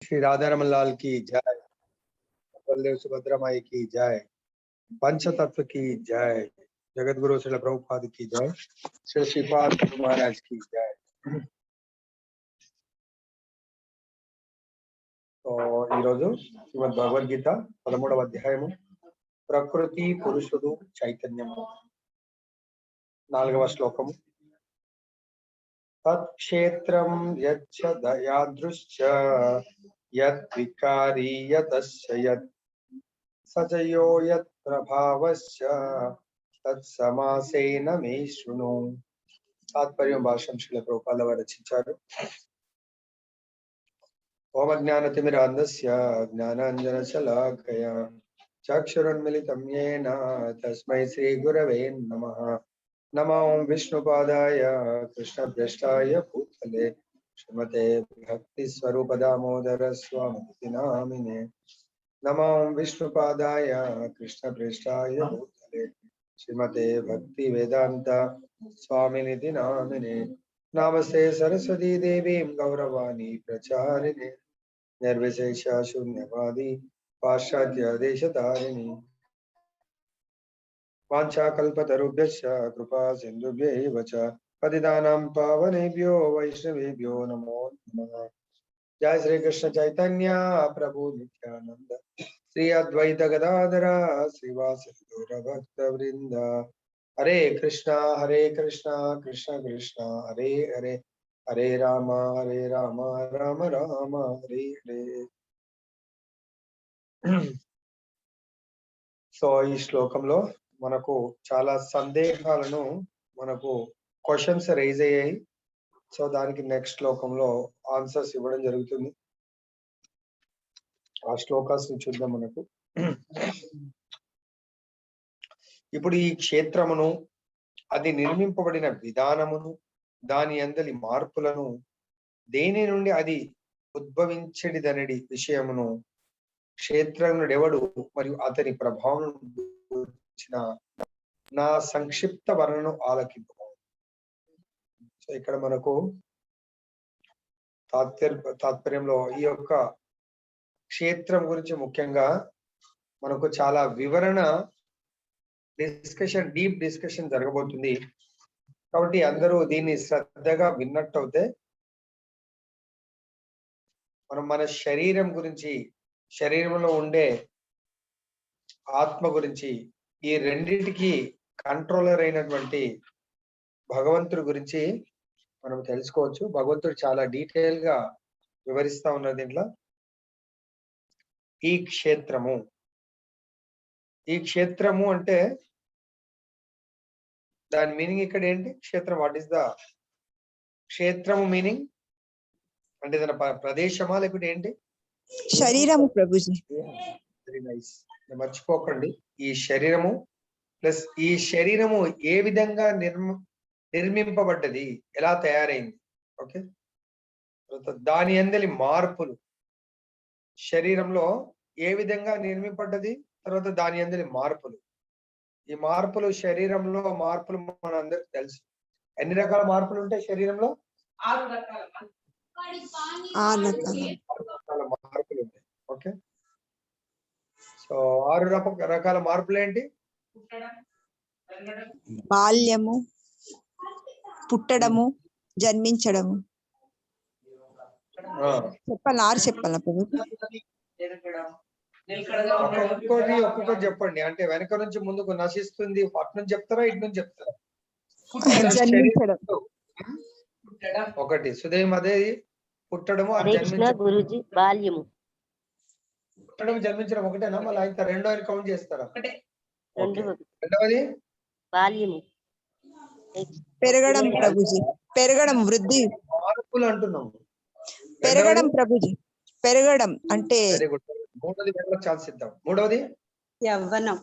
श्री राधारमन लाल की जय, बलदेव सुभद्रा माई की जय, पंचतत्व की जय, जगत गुरु श्री प्रभुपाद की जय, श्री श्रीपाद महाराज की जय। तो श्रीमद् भगवद्गीता 13వ అధ్యాయము ప్రకృతి పురుషుడు చైతన్యము 4వ శ్లోకము తత్క్షేత్రం యచ్చ దయాదృశ్చ యద్వికారి యతస్య యత్ సజయో యత్ ప్రభావస్య తత్సమాసేన మే శృణు। తాత్పర్యం భాష్యం శ్రీల ప్రభుపాద వారు రచించారు। ఓం అజ్ఞానతిమిరాంధస్య జ్ఞానాంజనశలాకయా చక్షురున్మిలితం యేన తస్మై శ్రీ గురవే నమః। నమో విష్ణుపాదాయ కృష్ణప్రేష్టాయ భూతలే శ్రీమతే భక్తి స్వరూప దామోదర స్వామి నామినే। నమో విష్ణుపాదాయ కృష్ణప్రేష్టాయ భూతలే శ్రీమతే భక్తి వేదాంత స్వామినిధి నామినే। నమస్తే సరస్వతీ దేవీం గౌరవాణి ప్రచారిణే నిర్విశేష శూన్యవాది పాశ్చాత్య దేశతారిణి। వాంఛాకల్పతరుభ్యశ్చ కృపా సింధుభ్యైవ చ పతితానాం పావనేభ్యో వైష్ణవేభ్యో నమో నమః। जय श्री कृष्ण चैतन्य प्रभु नित्यानंद श्री अद्वैत गदाधर श्रीवासदि गौर भक्त वृंद। हरे कृष्णा कृष्ण कृष्ण हरे हरे, हरे राम राम राम हरे हरे। సో ఈ శ్లోకంలో మనకు చాలా సందేహాలను మనకు క్వశ్చన్స్ రైజ్ అయ్యాయి। సో దానికి నెక్స్ట్ శ్లోకంలో ఆన్సర్స్ ఇవ్వడం జరుగుతుంది। ఆ శ్లోకాస్ ని చూద్దాం మనకు। ఇప్పుడు ఈ క్షేత్రమును, అది నిర్మింపబడిన విధానమును, దాని అందలి మార్పులను, దేని నుండి అది ఉద్భవించడిదనడి విషయమును, క్షేత్రముడెవడు మరియు అతని ప్రభావం గురించిన నా సంక్షిప్త వర్ణను ఆలకింపు। సో ఇక్కడ మనకు తాత్పర్యంలో ఈ యొక్క క్షేత్రం గురించి ముఖ్యంగా మనకు చాలా వివరణ డిస్కషన్, డీప్ డిస్కషన్ జరగబోతుంది। కాబట్టి అందరూ దీన్ని శ్రద్ధగా విన్నట్టు అవుతే మనం మన శరీరం గురించి, శరీరంలో ఉండే ఆత్మ గురించి, ఈ రెండింటికి కంట్రోలర్ అయినటువంటి భగవంతుడి గురించి మనం తెలుసుకోవచ్చు। భగవంతుడు చాలా డీటెయిల్ గా వివరిస్తా ఉన్నారు దీంట్లో। ఈ క్షేత్రము, ఈ క్షేత్రము అంటే దాని మీనింగ్ ఇక్కడ ఏంటి? క్షేత్రం, వాట్ ఈస్ ద క్షేత్రము మీనింగ్ అంటే దాని ప్రదేశమా లేకుంటే ఏంటి? శరీరము ప్రభుజీ। వెరీ నైస్, మర్చిపోకండి। ఈ శరీరము ప్లస్ ఈ శరీరము ఏ విధంగా నిర్మింపబడ్డది, ఎలా తయారైంది, ఓకే। దాని అందలి మార్పులు, శరీరంలో ఏ విధంగా నిర్మింపబడ్డది, తర్వాత దాని అందలి మార్పులు, ఈ మార్పులు, శరీరంలో మార్పులు మనందరికి తెలుసు। ఎన్ని రకాల మార్పులు ఉంటాయి శరీరంలో? 6 రకాల మార్పులు ఉంటాయి, ఓకే। సో 6 రకాల మార్పులు ఏంటి? బాల్యము, పుట్టడము, జన్మించడము। చెప్పాలా ప్రభు? ఒక్కొక్కటి చెప్పండి। అంటే వెనక నుంచి ముందుకు నశిస్తుంది, అటు నుంచి చెప్తారా, ఇటు నుంచి చెప్తారా? ఒకటి సుదేవ్, అదే పుట్టడము, గురుజీ బాల్యము, పుట్టడం, జన్మించడం ఒకటేనా? మళ్ళీ అయితే రెండోది కౌంట్ చేస్తారా? రెండవది బాల్యము, పెరగడం ప్రభుజీ, పెరగడం, వృద్ధి, మార్పులు అంటున్నాము। పెరగడం ప్రభుజీ, పెరగడం అంటే మూడవది ఛాన్స్ ఇద్దాం। మూడవది యవ్వనం।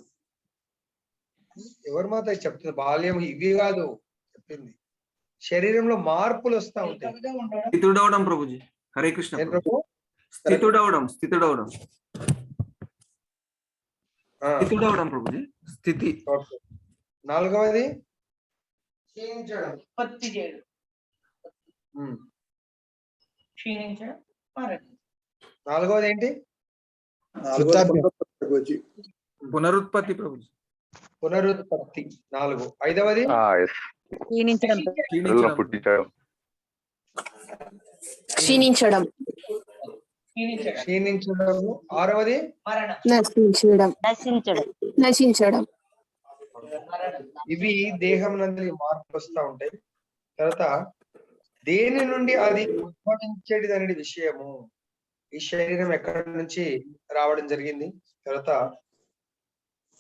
ఎవరు మాత్రం చెప్తుంది? బాల్యం ఇవి కాదు చెప్పింది, శరీరంలో మార్పులు వస్తా ఉంటాయి। స్థితుడవడం ప్రభుజీ, హరే కృష్ణ ప్రభు। స్థితుడవడం ప్రభుజీ, స్థితి। నాలుగవది నాలుగవది ఏంటి? పునరుత్పత్తి ప్రభుజీ. పునరుత్పత్తి 4. 5వది క్షీణించడం క్షీణించడం. పుట్టించడం. క్షీణించడం క్షీణించడము. 6వది నశించడం నశించడం. నశించడం ఇవి దేహం నందు మార్పు వస్తూ ఉంటాయి. తర్వాత దేని నుండి అది ఉద్భవించేది అనే విషయము, ఈ శరీరం ఎక్కడి నుంచి రావడం జరిగింది. తర్వాత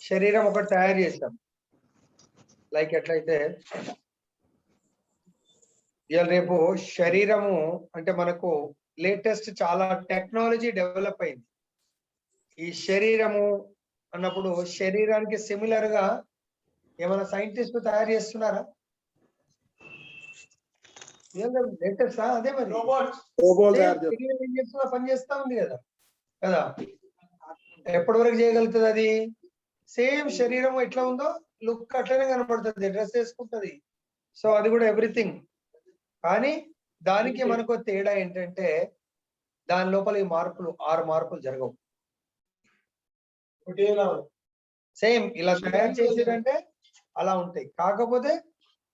శరీరం ఒకటి తయారు చేస్తాం, లైక్ ఎట్లయితే ఇవాళ రేపు శరీరము అంటే మనకు లేటెస్ట్ చాలా టెక్నాలజీ డెవలప్ అయింది. ఈ శరీరము అన్నప్పుడు శరీరానికి సిమిలర్ గా ఏమైనా సైంటిస్ట్ తయారు చేస్తున్నారా? లేటెస్ట్ అదే మరి శరీరం ఏం చేస్తున్నా పని చేస్తా ఉంది కదా కదా. ఎప్పటి వరకు చేయగలుగుతుంది అది? సేమ్ శరీరం ఎట్లా ఉందో లుక్ అట్లనే కనబడుతుంది, డ్రెస్ వేసుకుంటది. సో అది కూడా ఎవ్రీథింగ్. కానీ దానికి మనకు తేడా ఏంటంటే దాని లోపల ఈ మార్పులు 6 మార్పులు జరగవు. సేమ్ ఇలా తయారు చేసేదంటే అలా ఉంటాయి. కాకపోతే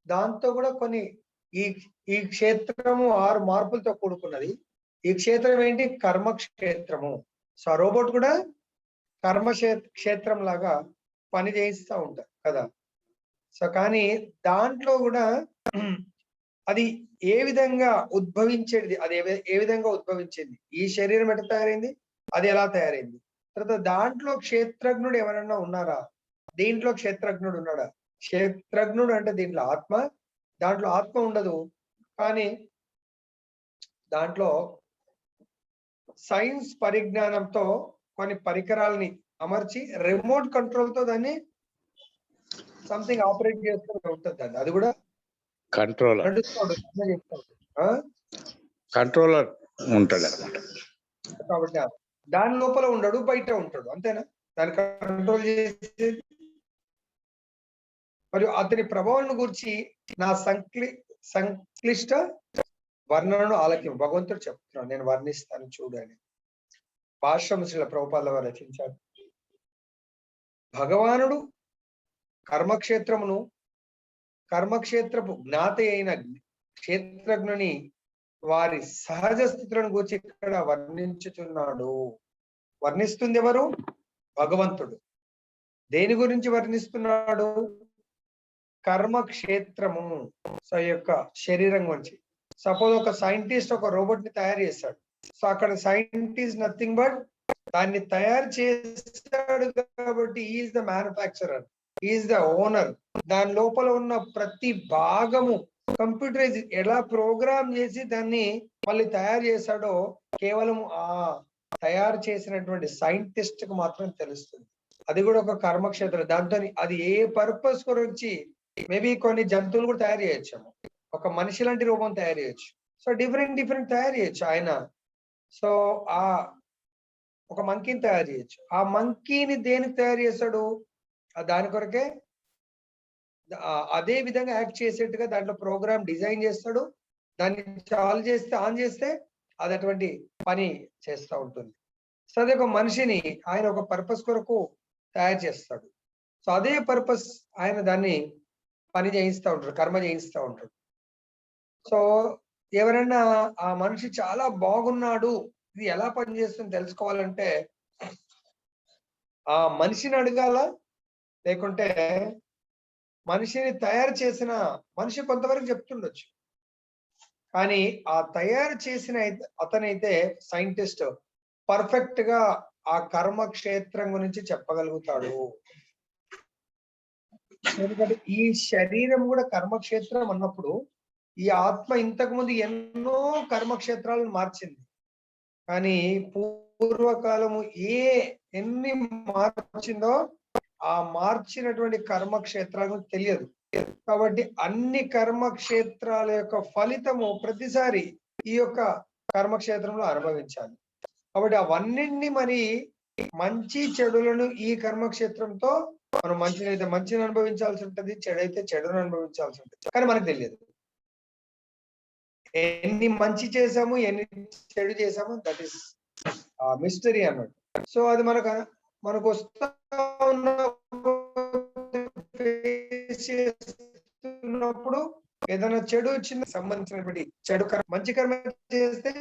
దాంతో కూడా కొన్ని ఈ క్షేత్రము 6 మార్పులతో కూడుకున్నది. ఈ క్షేత్రం ఏంటి? కర్మ క్షేత్రము. సో ఆ రోబోట్ కూడా కర్మ క్షేత్రం లాగా పని చేయిస్తూ ఉంటారు కదా. సో కానీ దాంట్లో కూడా అది ఏ విధంగా ఉద్భవించేది, అది ఏ విధంగా ఉద్భవించింది, ఈ శరీరం ఎట్లా తయారైంది, అది ఎలా తయారైంది. తర్వాత దాంట్లో క్షేత్రజ్ఞుడు ఎవరన్నా ఉన్నారా? దీంట్లో క్షేత్రజ్ఞుడు ఉన్నాడా? క్షేత్రజ్ఞుడు అంటే దీంట్లో ఆత్మ, దాంట్లో ఆత్మ ఉండదు. కానీ దాంట్లో సైన్స్ పరిజ్ఞానంతో కొన్ని పరికరాలని అమర్చి రిమోట్ కంట్రోల్ తో దాన్ని సంథింగ్ ఆపరేట్ చేస్తూ ఉంటుంది. దాన్ని అది కూడా కంట్రోలర్ కంట్రోలర్ ఉంటాడు అన్నమాట. కాబట్టి దాని లోపల ఉండడు, బయట ఉంటాడు, అంతేనా? దాన్ని కంట్రోల్ చేసేది. మరియు అతని ప్రభావాలను గురించి నా సంక్లిష్ట వర్ణనను ఆలక్యం. భగవంతుడు చెప్తున్నాడు, నేను వర్ణిస్తాను చూడు అని. భాష్యముల ప్రభుపాదుల వారు రచించారు. భగవానుడు కర్మక్షేత్రమును, కర్మక్షేత్రపు జ్ఞాత అయిన క్షేత్రజ్ఞుని వారి సహజ స్థితులను గురించి ఇక్కడ వర్ణించుచున్నాడు. వర్ణిస్తుంది ఎవరు? భగవంతుడు. దేని గురించి వర్ణిస్తున్నాడు? కర్మక్షేత్రము. సో యొక్క శరీరం గురించి. సపోజ్ ఒక సైంటిస్ట్ ఒక రోబోట్ ని తయారు చేస్తాడు. సో అక్కడ సైంటిస్ట్ నథింగ్ బట్ దాన్ని తయారు చేస్తాడు కాబట్టి is the manufacturer, is the owner. దాని లోపల ఉన్న ప్రతి భాగము కంప్యూటరైజ్ ఎలా ప్రోగ్రామ్ చేసి దాన్ని మళ్ళీ తయారు చేశాడో కేవలం ఆ తయారు చేసినటువంటి సైంటిస్ట్ కు మాత్రం తెలుస్తుంది. అది కూడా ఒక కర్మక్షేత్రం. దాంతో అది ఏ పర్పస్ గురించి మేబీ కొన్ని జంతువులు కూడా తయారు చేయొచ్చు, ఒక మనిషి లాంటి రూపం తయారు చేయొచ్చు. సో డిఫరెంట్ తయారు చేయొచ్చు ఆయన. సో ఆ ఒక మంకీని తయారు చేయొచ్చు. ఆ మంకీని దేనికి తయారు చేస్తాడు? దాని కొరకే అదే విధంగా యాక్ట్ చేసేట్టుగా దాంట్లో ప్రోగ్రామ్ డిజైన్ చేస్తాడు. దాన్ని చాలు చేస్తే ఆన్ చేస్తే అది అటువంటి పని చేస్తూ ఉంటుంది. సో అదే ఒక మనిషిని ఆయన ఒక పర్పస్ కొరకు తయారు చేస్తాడు. సో అదే పర్పస్ ఆయన దాన్ని పని చేయిస్తూ ఉంటాడు, కర్మ చేయిస్తూ ఉంటాడు. సో ఎవరైనా ఆ మనిషి చాలా బాగున్నాడు, ఇది ఎలా పనిచేస్తుంది తెలుసుకోవాలంటే ఆ మనిషిని అడగాల, లేకుంటే మనిషిని తయారు చేసిన మనిషి కొంతవరకు చెప్తుండొచ్చు. కానీ ఆ తయారు చేసిన అతనైతే సైంటిస్ట్ పర్ఫెక్ట్ గా ఆ కర్మ క్షేత్రం గురించి చెప్పగలుగుతాడు. ఎందుకంటే ఈ శరీరం కూడా కర్మక్షేత్రం అన్నప్పుడు ఈ ఆత్మ ఇంతకు ముందు ఎన్నో కర్మక్షేత్రాలను మార్చింది. కానీ పూర్వకాలము ఎన్ని మార్చిందో ఆ మార్చినటువంటి కర్మక్షేత్రాలకు తెలియదు. కాబట్టి అన్ని కర్మక్షేత్రాల యొక్క ఫలితము ప్రతిసారి ఈ యొక్క కర్మక్షేత్రంలో అనుభవించాలి. కాబట్టి అవన్నింటినీ మరి మంచి చెడులను ఈ కర్మక్షేత్రంతో మనం మంచినైతే మంచిని అనుభవించాల్సి ఉంటుంది, చెడైతే చెడును అనుభవించాల్సి ఉంటుంది. కానీ మనకు తెలియదు ఎన్ని మంచి చేసాము ఎన్ని చెడు చేసాము. దట్ ఈస్ ఆ మిస్టరీ అన్నట్టు. సో అది మనకు వస్తా ఉన్న face చేస్తున్నప్పుడు ఏదైనా చెడు వచ్చిన సంబంధించినటువంటి చెడు కర్మ, మంచి కర్మ చేస్తే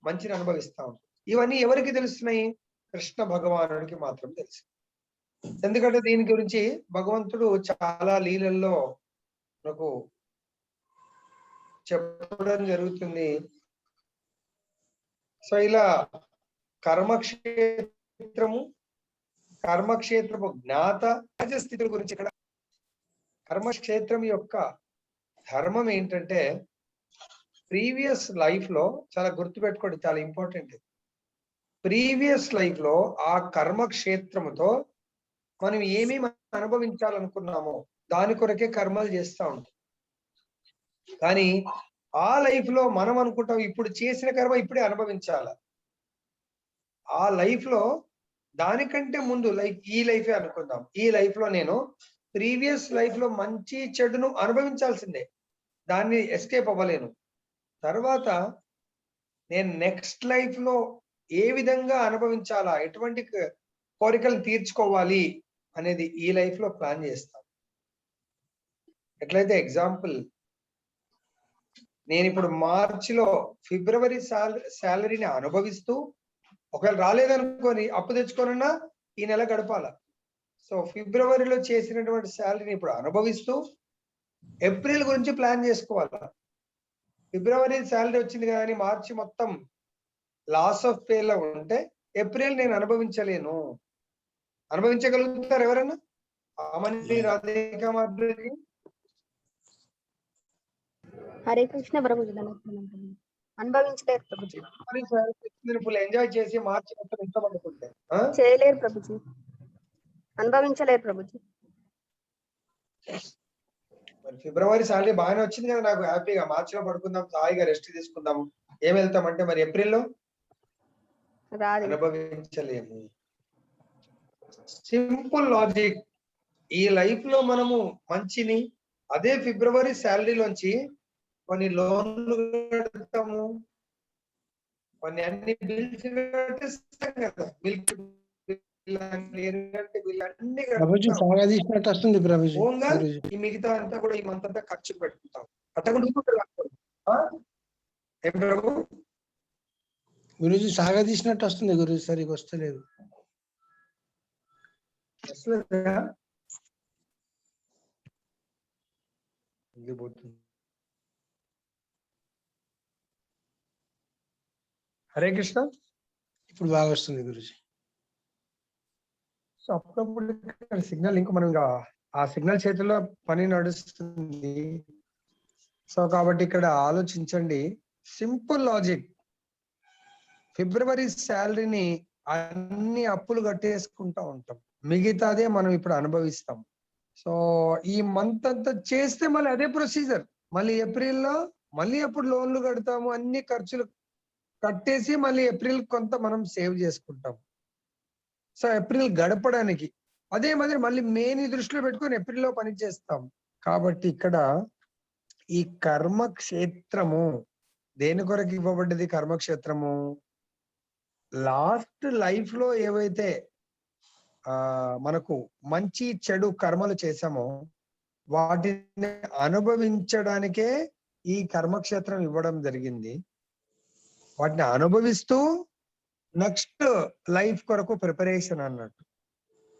మంచిని అనుభవిస్తా ఉంటాం. ఇవన్నీ ఎవరికి తెలుస్తున్నాయి? కృష్ణ భగవానుడికి మాత్రం తెలుసు. ఎందుకంటే దీని గురించి భగవంతుడు చాలా లీలల్లో మనకు చెప్పడం జరుగుతుంది. సో ఇలా కర్మక్షేత్రపు జ్ఞాత స్థితుల గురించి ఇక్కడ కర్మక్షేత్రం యొక్క ధర్మం ఏంటంటే ప్రీవియస్ లైఫ్ లో, చాలా గుర్తుపెట్టుకోండి, చాలా ఇంపార్టెంట్. ప్రీవియస్ లైఫ్ లో ఆ కర్మక్షేత్రముతో మనం ఏమేమి అనుభవించాలనుకున్నామో దాని కొరకే కర్మలు చేస్తూ ఉంటాం. కానీ ఆ లైఫ్ లో మనం అనుకుంటాం ఇప్పుడు చేసిన కర్మ ఇప్పుడే అనుభవించాల. ఆ లైఫ్ లో దానికంటే ముందు ఈ లైఫే అనుకుందాం. ఈ లైఫ్ లో నేను ప్రీవియస్ లైఫ్ లో మంచి చెడును అనుభవించాల్సిందే, దాన్ని ఎస్కేప్ అవ్వలేను. తర్వాత నేను నెక్స్ట్ లైఫ్ లో ఏ విధంగా అనుభవించాలా, ఎటువంటి కోరికలు తీర్చుకోవాలి అనేది ఈ లైఫ్ లో ప్లాన్ చేస్తాం. ఎట్లయితే ఎగ్జాంపుల్, నేను ఇప్పుడు మార్చిలో ఫిబ్రవరి శాలరీని అనుభవిస్తూ, ఒకవేళ రాలేదనుకొని అప్పు తెచ్చుకోనన్నా ఈ నెల గడపాల. సో ఫిబ్రవరిలో చేసినటువంటి శాలరీని ఇప్పుడు అనుభవిస్తూ ఏప్రిల్ గురించి ప్లాన్ చేసుకోవాలా. ఫిబ్రవరి శాలరీ వచ్చింది కదా అని మార్చి మొత్తం లాస్ ఆఫ్ పే లో ఉంటే ఏప్రిల్ నేను అనుభవించలేను. అనుభవించగలుగుతారు ఎవరన్నా? ఆమని రాధిక మాధురి. హరే కృష్ణ ప్రభుజీ, అనుభవించలేరు ప్రభుజీ. ఎంజాయ్ చేసి మార్చి మొత్తం ఇష్టపడుకుంటే చేయలేరు ప్రభుజీ, అనుభవించలేరు ప్రభుజీ. మరి ఫిబ్రవరి శాలరీ బాగానే వచ్చింది కదా, నాకు హ్యాపీగా మార్చిలో పడుకుందాం, హాయిగా రెస్ట్ తీసుకుందాం, ఏం వెళ్తామంటే మరి ఏప్రిల్లో అనుభవించలేము. Simple logic. ఈ లైఫ్ లో మనము మంచిని అదే ఫిబ్రవరి శాలరీలోంచి కొన్ని లోన్లు కడతాము, కొన్ని అన్ని బిల్స్ కట్టిస్తాం కదా, మిల్క్ సాగదీసినట్టు వస్తుంది ప్రభుజీ. ఈ మిగతా అంతా కూడా ఈ మంత్ అంతా ఖర్చు పెట్టుకుంటాం. అట్టకుండా ఏం ప్రభు గురుజీ సాగదీసినట్టు వస్తుంది గురుజీ, సరిగా వస్తలేదు. హరే కృష్ణ. ఇప్పుడు బాగా వస్తుంది గురుజీ. సో అప్పుడప్పుడు సిగ్నల్ ఇంకా మనం ఇంకా ఆ సిగ్నల్ చేతిలో పని నడుస్తుంది. సో కాబట్టి ఇక్కడ ఆలోచించండి, సింపుల్ లాజిక్. ఫిబ్రవరి శాలరీని అన్ని అప్పులు కట్టేసుకుంటా ఉంటాం, మిగతాదే మనం ఇప్పుడు అనుభవిస్తాం. సో ఈ మంత్ అంతా చేస్తే మళ్ళీ అదే ప్రొసీజర్, మళ్ళీ ఏప్రిల్లో మళ్ళీ అప్పుడు లోన్లు కడతాము, అన్ని ఖర్చులు కట్టేసి మళ్ళీ ఏప్రిల్ కొంత మనం సేవ్ చేసుకుంటాం. సో ఏప్రిల్ గడపడానికి అదే మాదిరి మళ్ళీ మేని దృష్టిలో పెట్టుకొని ఏప్రిల్లో పని చేస్తాం. కాబట్టి ఇక్కడ ఈ కర్మక్షేత్రము దేని కొరకు ఇవ్వబడ్డది? కర్మక్షేత్రము లాస్ట్ లైఫ్ లో ఏవైతే మనకు మంచి చెడు కర్మలు చేశామో వాటిని అనుభవించడానికే ఈ కర్మక్షేత్రం ఇవ్వడం జరిగింది. వాటిని అనుభవిస్తూ నెక్స్ట్ లైఫ్ కొరకు ప్రిపరేషన్ అన్నట్టు.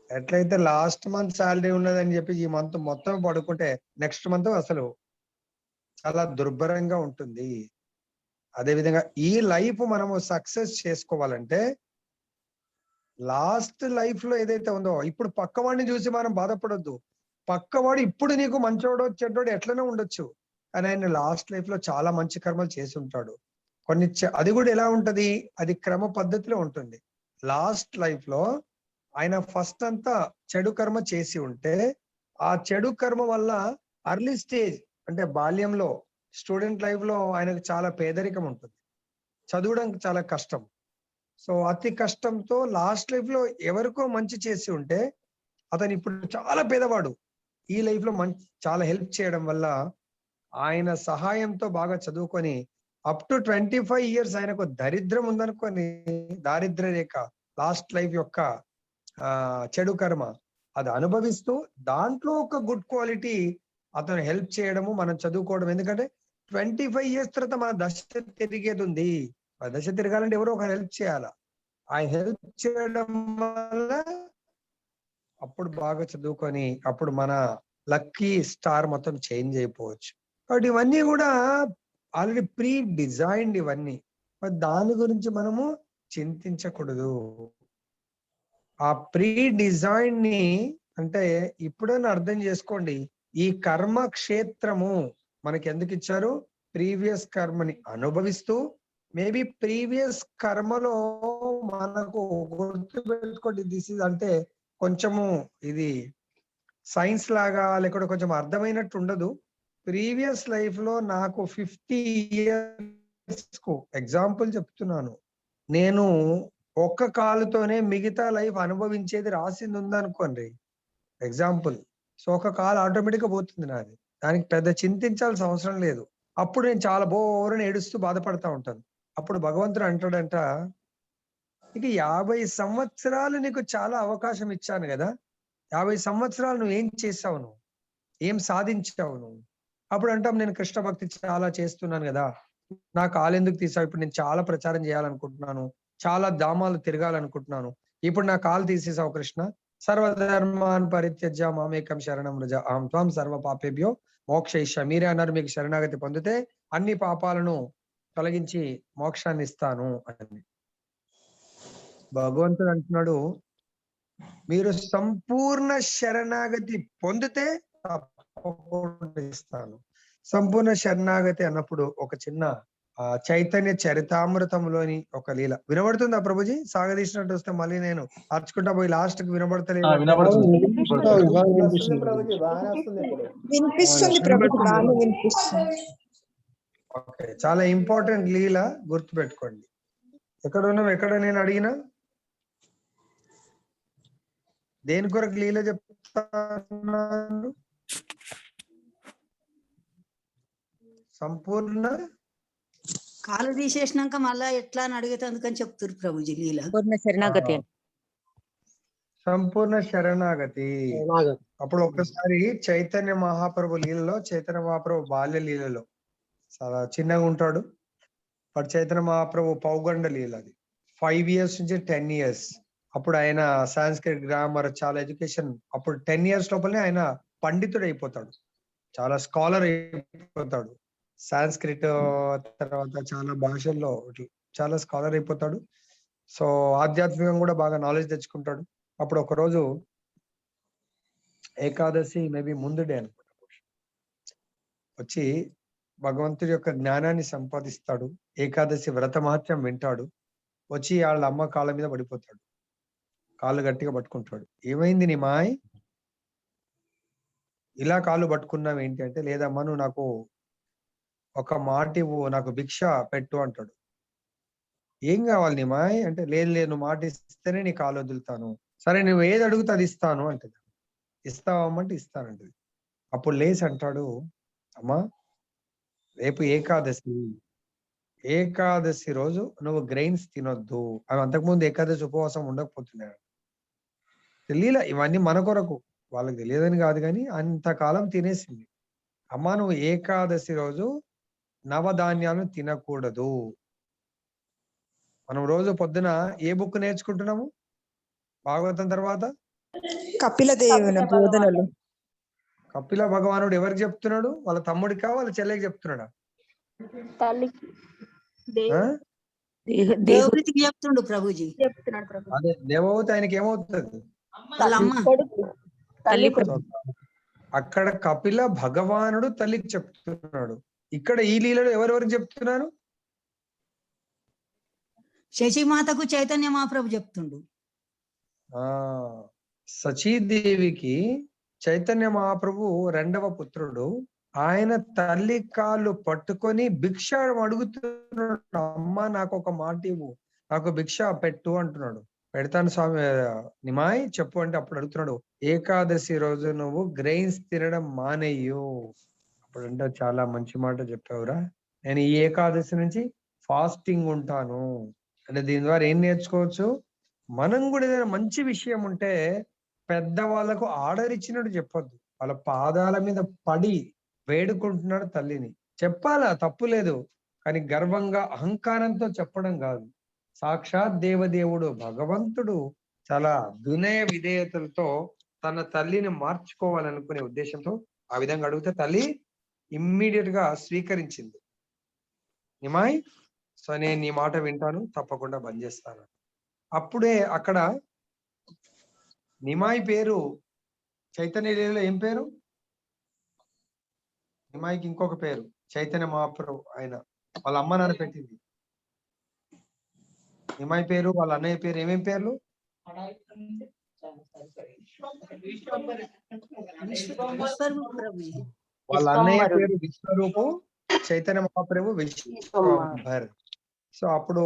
ఎట్లయితే లాస్ట్ మంత్ శాలరీ ఉన్నదని చెప్పి ఈ మంత్ మొత్తం పడుకుంటే నెక్స్ట్ మంత్ అసలు చాలా దుర్భరంగా ఉంటుంది. అదేవిధంగా ఈ లైఫ్ మనము సక్సెస్ చేసుకోవాలంటే లాస్ట్ లైఫ్ లో ఏదైతే ఉందో, ఇప్పుడు పక్కవాడిని చూసి మనం బాధపడొద్దు. పక్కవాడు ఇప్పుడు నీకు మంచోడో చెడ్డోడు ఎట్లనే ఉండొచ్చు, కానీ ఆయన లాస్ట్ లైఫ్ లో చాలా మంచి కర్మలు చేసి ఉంటాడు. కొన్ని అది కూడా ఎలా ఉంటది, అది క్రమ పద్ధతిలో ఉంటుంది. లాస్ట్ లైఫ్ లో ఆయన ఫస్ట్ అంతా చెడు కర్మ చేసి ఉంటే ఆ చెడు కర్మ వల్ల అర్లీ స్టేజ్ అంటే బాల్యంలో స్టూడెంట్ లైఫ్ లో ఆయనకు చాలా పేదరికం ఉంటుంది, చదవడం చాలా కష్టం. సో అతి కష్టంతో లాస్ట్ లైఫ్ లో ఎవరికో మంచి చేసి ఉంటే అతను ఇప్పుడు చాలా పేదవాడు. ఈ లైఫ్ లో చాలా హెల్ప్ చేయడం వల్ల ఆయన సహాయంతో బాగా చదువుకొని అప్ టు 25 ఇయర్స్ ఆయనకు దరిద్రం ఉందనుకోని, దారిద్ర రేఖ, లాస్ట్ లైఫ్ యొక్క చెడు కర్మ అది అనుభవిస్తూ దాంట్లో ఒక గుడ్ క్వాలిటీ అతను హెల్ప్ చేయడము, మనం చదువుకోవడం. ఎందుకంటే 25 ఇయర్స్ తర్వాత మన దశ తిరిగేది ఉంది. ఆ దశ తిరగాలంటే ఎవరో ఒకరు హెల్ప్ చేయాలా. ఆ హెల్ప్ చేయడం వల్ల అప్పుడు బాగా చదువుకొని అప్పుడు మన లక్కీ స్టార్ మొత్తం చేంజ్ అయిపోవచ్చు. కాబట్టి ఇవన్నీ కూడా ఆల్రెడీ ప్రీ డిజైన్డ్ ఇవన్నీ. మరి దాని గురించి మనము చింతించకూడదు. ఆ ప్రీ డిజైన్ ని అంటే ఇప్పుడైనా అర్థం చేసుకోండి. ఈ కర్మ క్షేత్రము మనకి ఎందుకు ఇచ్చారు? ప్రీవియస్ కర్మని అనుభవిస్తూ, మేబీ ప్రీవియస్ కర్మలో మనకు గుర్తుపెట్టుకోండి, దిస్ ఇస్ అంటే కొంచెము ఇది సైన్స్ లాగా లేకపోతే కొంచెం అర్థమైనట్టు ఉండదు. ప్రీవియస్ లైఫ్ లో నాకు 50 ఇయర్స్ కు ఎగ్జాంపుల్ చెప్తున్నాను, నేను ఒక్క కాలుతోనే మిగతా లైఫ్ అనుభవించేది రాసింది ఉందనుకోండి ఎగ్జాంపుల్. సో ఒక కాలు ఆటోమేటిక్ గా పోతుంది నాది, దానికి పెద్ద చింతించాల్సిన అవసరం లేదు. అప్పుడు నేను చాలా బోరని ఏడుస్తూ బాధపడతా ఉంటాను. అప్పుడు భగవంతుడు అంటాడంట, ఇక 50 సంవత్సరాలు నీకు చాలా అవకాశం ఇచ్చాను కదా, 50 సంవత్సరాలు నువ్వు ఏం చేసావు, నువ్వు ఏం సాధించావు నువ్వు? అప్పుడు అంటాం, నేను కృష్ణ భక్తి చాలా చేస్తున్నాను కదా, నా కాలు ఎందుకు తీసావు? ఇప్పుడు నేను చాలా ప్రచారం చేయాలనుకుంటున్నాను, చాలా ధామాలు తిరగాలనుకుంటున్నాను, ఇప్పుడు నా కాలు తీసేసావు కృష్ణ. సర్వధర్మాన్ పరిత్యజ్య మామేకం శరణం వ్రజ అహం త్వం సర్వ పాపేభ్యో మోక్షయిష్యామి. మీరే అన్నారు, మీకు శరణాగతి పొందితే అన్ని పాపాలను తొలగించి మోక్షాన్ని ఇస్తాను అని. భగవంతుడు అంటున్నాడు, మీరు సంపూర్ణ శరణాగతి పొందితే తప్పకుండా ఇస్తాను. సంపూర్ణ శరణాగతి అన్నప్పుడు ఒక చిన్న చైతన్య చరితామృతంలోని ఒక లీల వినబడుతుందా ప్రభుజీ? సాగదీసినట్టు వస్తే మళ్ళీ నేను అర్చుకుంటా పోయి లాస్ట్ కి వినబడతలేదు. వినిపిస్తుంది ప్రభుజీ, బాగా వినిపిస్తుంది. ఓకే, చాలా ఇంపార్టెంట్ లీల, గుర్తు పెట్టుకోండి. ఎక్కడ ఉన్నాం, ఎక్కడ నేను అడిగినా దేని కొరకు లీల చెప్తాను? సంపూర్ణ కాలు తీసేసినాక మళ్ళా ఎట్లా అని అడిగితే అందుకని చెప్తారు ప్రభుజీ లీల. పూర్ణ శరణాగతి. సంపూర్ణ శరణాగతి. అప్పుడు ఒకసారి చైతన్య మహాప్రభు లీలలో, చైతన్య మహాప్రభు బాల్య లీలలో చాలా చిన్నగా ఉంటాడు. బట్ చైతన్య మహాప్రభు పౌగండ లీల, అది 5 ఇయర్స్ నుంచి 10 ఇయర్స్. అప్పుడు ఆయన సాంస్క్రిట్ గ్రామర్ చాలా ఎడ్యుకేషన్, అప్పుడు 10 ఇయర్స్ లోపలనే ఆయన పండితుడు అయిపోతాడు, చాలా స్కాలర్ అయిపోతాడు. సాంస్క్రిట్ తర్వాత చాలా భాషల్లో చాలా స్కాలర్ అయిపోతాడు. సో ఆధ్యాత్మికంగా కూడా బాగా నాలెడ్జ్ తెచ్చుకుంటాడు. అప్పుడు ఒక రోజు ఏకాదశి మేబీ ముందు డే అనుకుంటా, వచ్చి భగవంతుడి యొక్క జ్ఞానాన్ని సంపాదిస్తాడు. ఏకాదశి వ్రత మహత్యం వింటాడు. వచ్చి వాళ్ళ అమ్మ కాళ్ళ మీద పడిపోతాడు, కాళ్ళు గట్టిగా పట్టుకుంటాడు. ఏమైంది నీ మాయ్, ఇలా కాళ్ళు పట్టుకున్నావు ఏంటి అంటే, లేదమ్మా నువ్వు నాకు ఒక మాట ఇవ్వు, నాకు భిక్ష పెట్టు అంటాడు. ఏం కావాలి నీ మాయ్ అంటే, లేదు లేదు నువ్వు మాట ఇస్తేనే నీ కాలు వదులుతాను. సరే నువ్వు ఏది అడుగుతా అది ఇస్తాను అంటది. ఇస్తావమ్మంటే ఇస్తానంటది. అప్పుడు లేచి అంటాడు, అమ్మా రేపు ఏకాదశి, ఏకాదశి రోజు నువ్వు గ్రెయిన్స్ తినొద్దు. అవి అంతకుముందు ఏకాదశి ఉపవాసం ఉండకపోతున్నాడు. తెలియలే ఇవన్నీ మన కొరకు, వాళ్ళకి తెలియదని కాదు కానీ అంతకాలం తినేసింది. అమ్మా నువ్వు ఏకాదశి రోజు నవధాన్యాలను తినకూడదు. మనం రోజు పొద్దున ఏ బుక్ నేర్చుకుంటున్నాము భాగవతం తర్వాత? కపిల దేవుని బోధనలు. కపిల భగవానుడు ఎవరికి చెప్తున్నాడు? వాళ్ళ తమ్ముడికా వాళ్ళ చెల్లెకి చెప్తున్నాడా? తల్లికి దేవుడికి చెప్తుండు ప్రభుజీ. చెప్తున్నాడు ప్రభు. అదే దేవవతి ఆయనకి ఏమవుతుంది? వాళ్ళ అమ్మ. అక్కడ కపిల భగవానుడు తల్లికి చెప్తున్నాడు. ఇక్కడ ఈ లీలలో ఎవరెవరికి చెప్తున్నారు? శశిమాతకు చైతన్య మహాప్రభు చెప్తుండు. సచీదేవికి చైతన్య మహాప్రభు రెండవ పుత్రుడు. ఆయన తల్లి కాళ్ళు పట్టుకొని భిక్ష అడుగుతున్నాడు. అమ్మ నాకు ఒక మాట ఇవ్వు, నాకు భిక్ష పెట్టు అంటున్నాడు. పెడతాను స్వామి నిమాయ్ చెప్పు అంటే అప్పుడు అడుగుతున్నాడు, ఏకాదశి రోజు నువ్వు గ్రెయిన్స్ తినడం మానేయు. అప్పుడంటే చాలా మంచి మాట చెప్పావురా, నేను ఈ ఏకాదశి నుంచి ఫాస్టింగ్ ఉంటాను అంటే దీని ద్వారా ఏం నేర్చుకోవచ్చు? మనం కూడా ఏదైనా మంచి విషయం ఉంటే పెద్దవాళ్ళకు ఆర్డర్ ఇచ్చినట్టు చెప్పొద్దు. వాళ్ళ పాదాల మీద పడి వేడుకుంటున్నాడు తల్లిని. చెప్పాలా, తప్పు లేదు. కానీ గర్వంగా అహంకారంతో చెప్పడం కాదు. సాక్షాత్ దేవదేవుడు భగవంతుడు చాలా వినయ విధేయతలతో తన తల్లిని మార్చుకోవాలనుకునే ఉద్దేశంతో ఆ విధంగా అడిగితే తల్లి ఇమ్మీడియట్ గా స్వీకరించింది. నిమాయ్, సో నేను నీ మాట వింటాను, తప్పకుండా బంద్ చేస్తాను. అప్పుడే అక్కడ నిమాయ్ పేరు చైతన్య లీలలో ఏం పేరు? నిమాయికి ఇంకొక పేరు చైతన్య మహాప్రభు. ఆయన వాళ్ళ అమ్మ నాన్న పెట్టింది. నిమాయి పేరు వాళ్ళ అన్నయ్య పేరు ఏమేం పేర్లు? విశ్వరూప్ ప్రభుజీ. వాళ్ళ అన్నయ్య పేరు విశ్వరూపు, చైతన్య మహాప్రభు విశ్వంభర్. సో అప్పుడు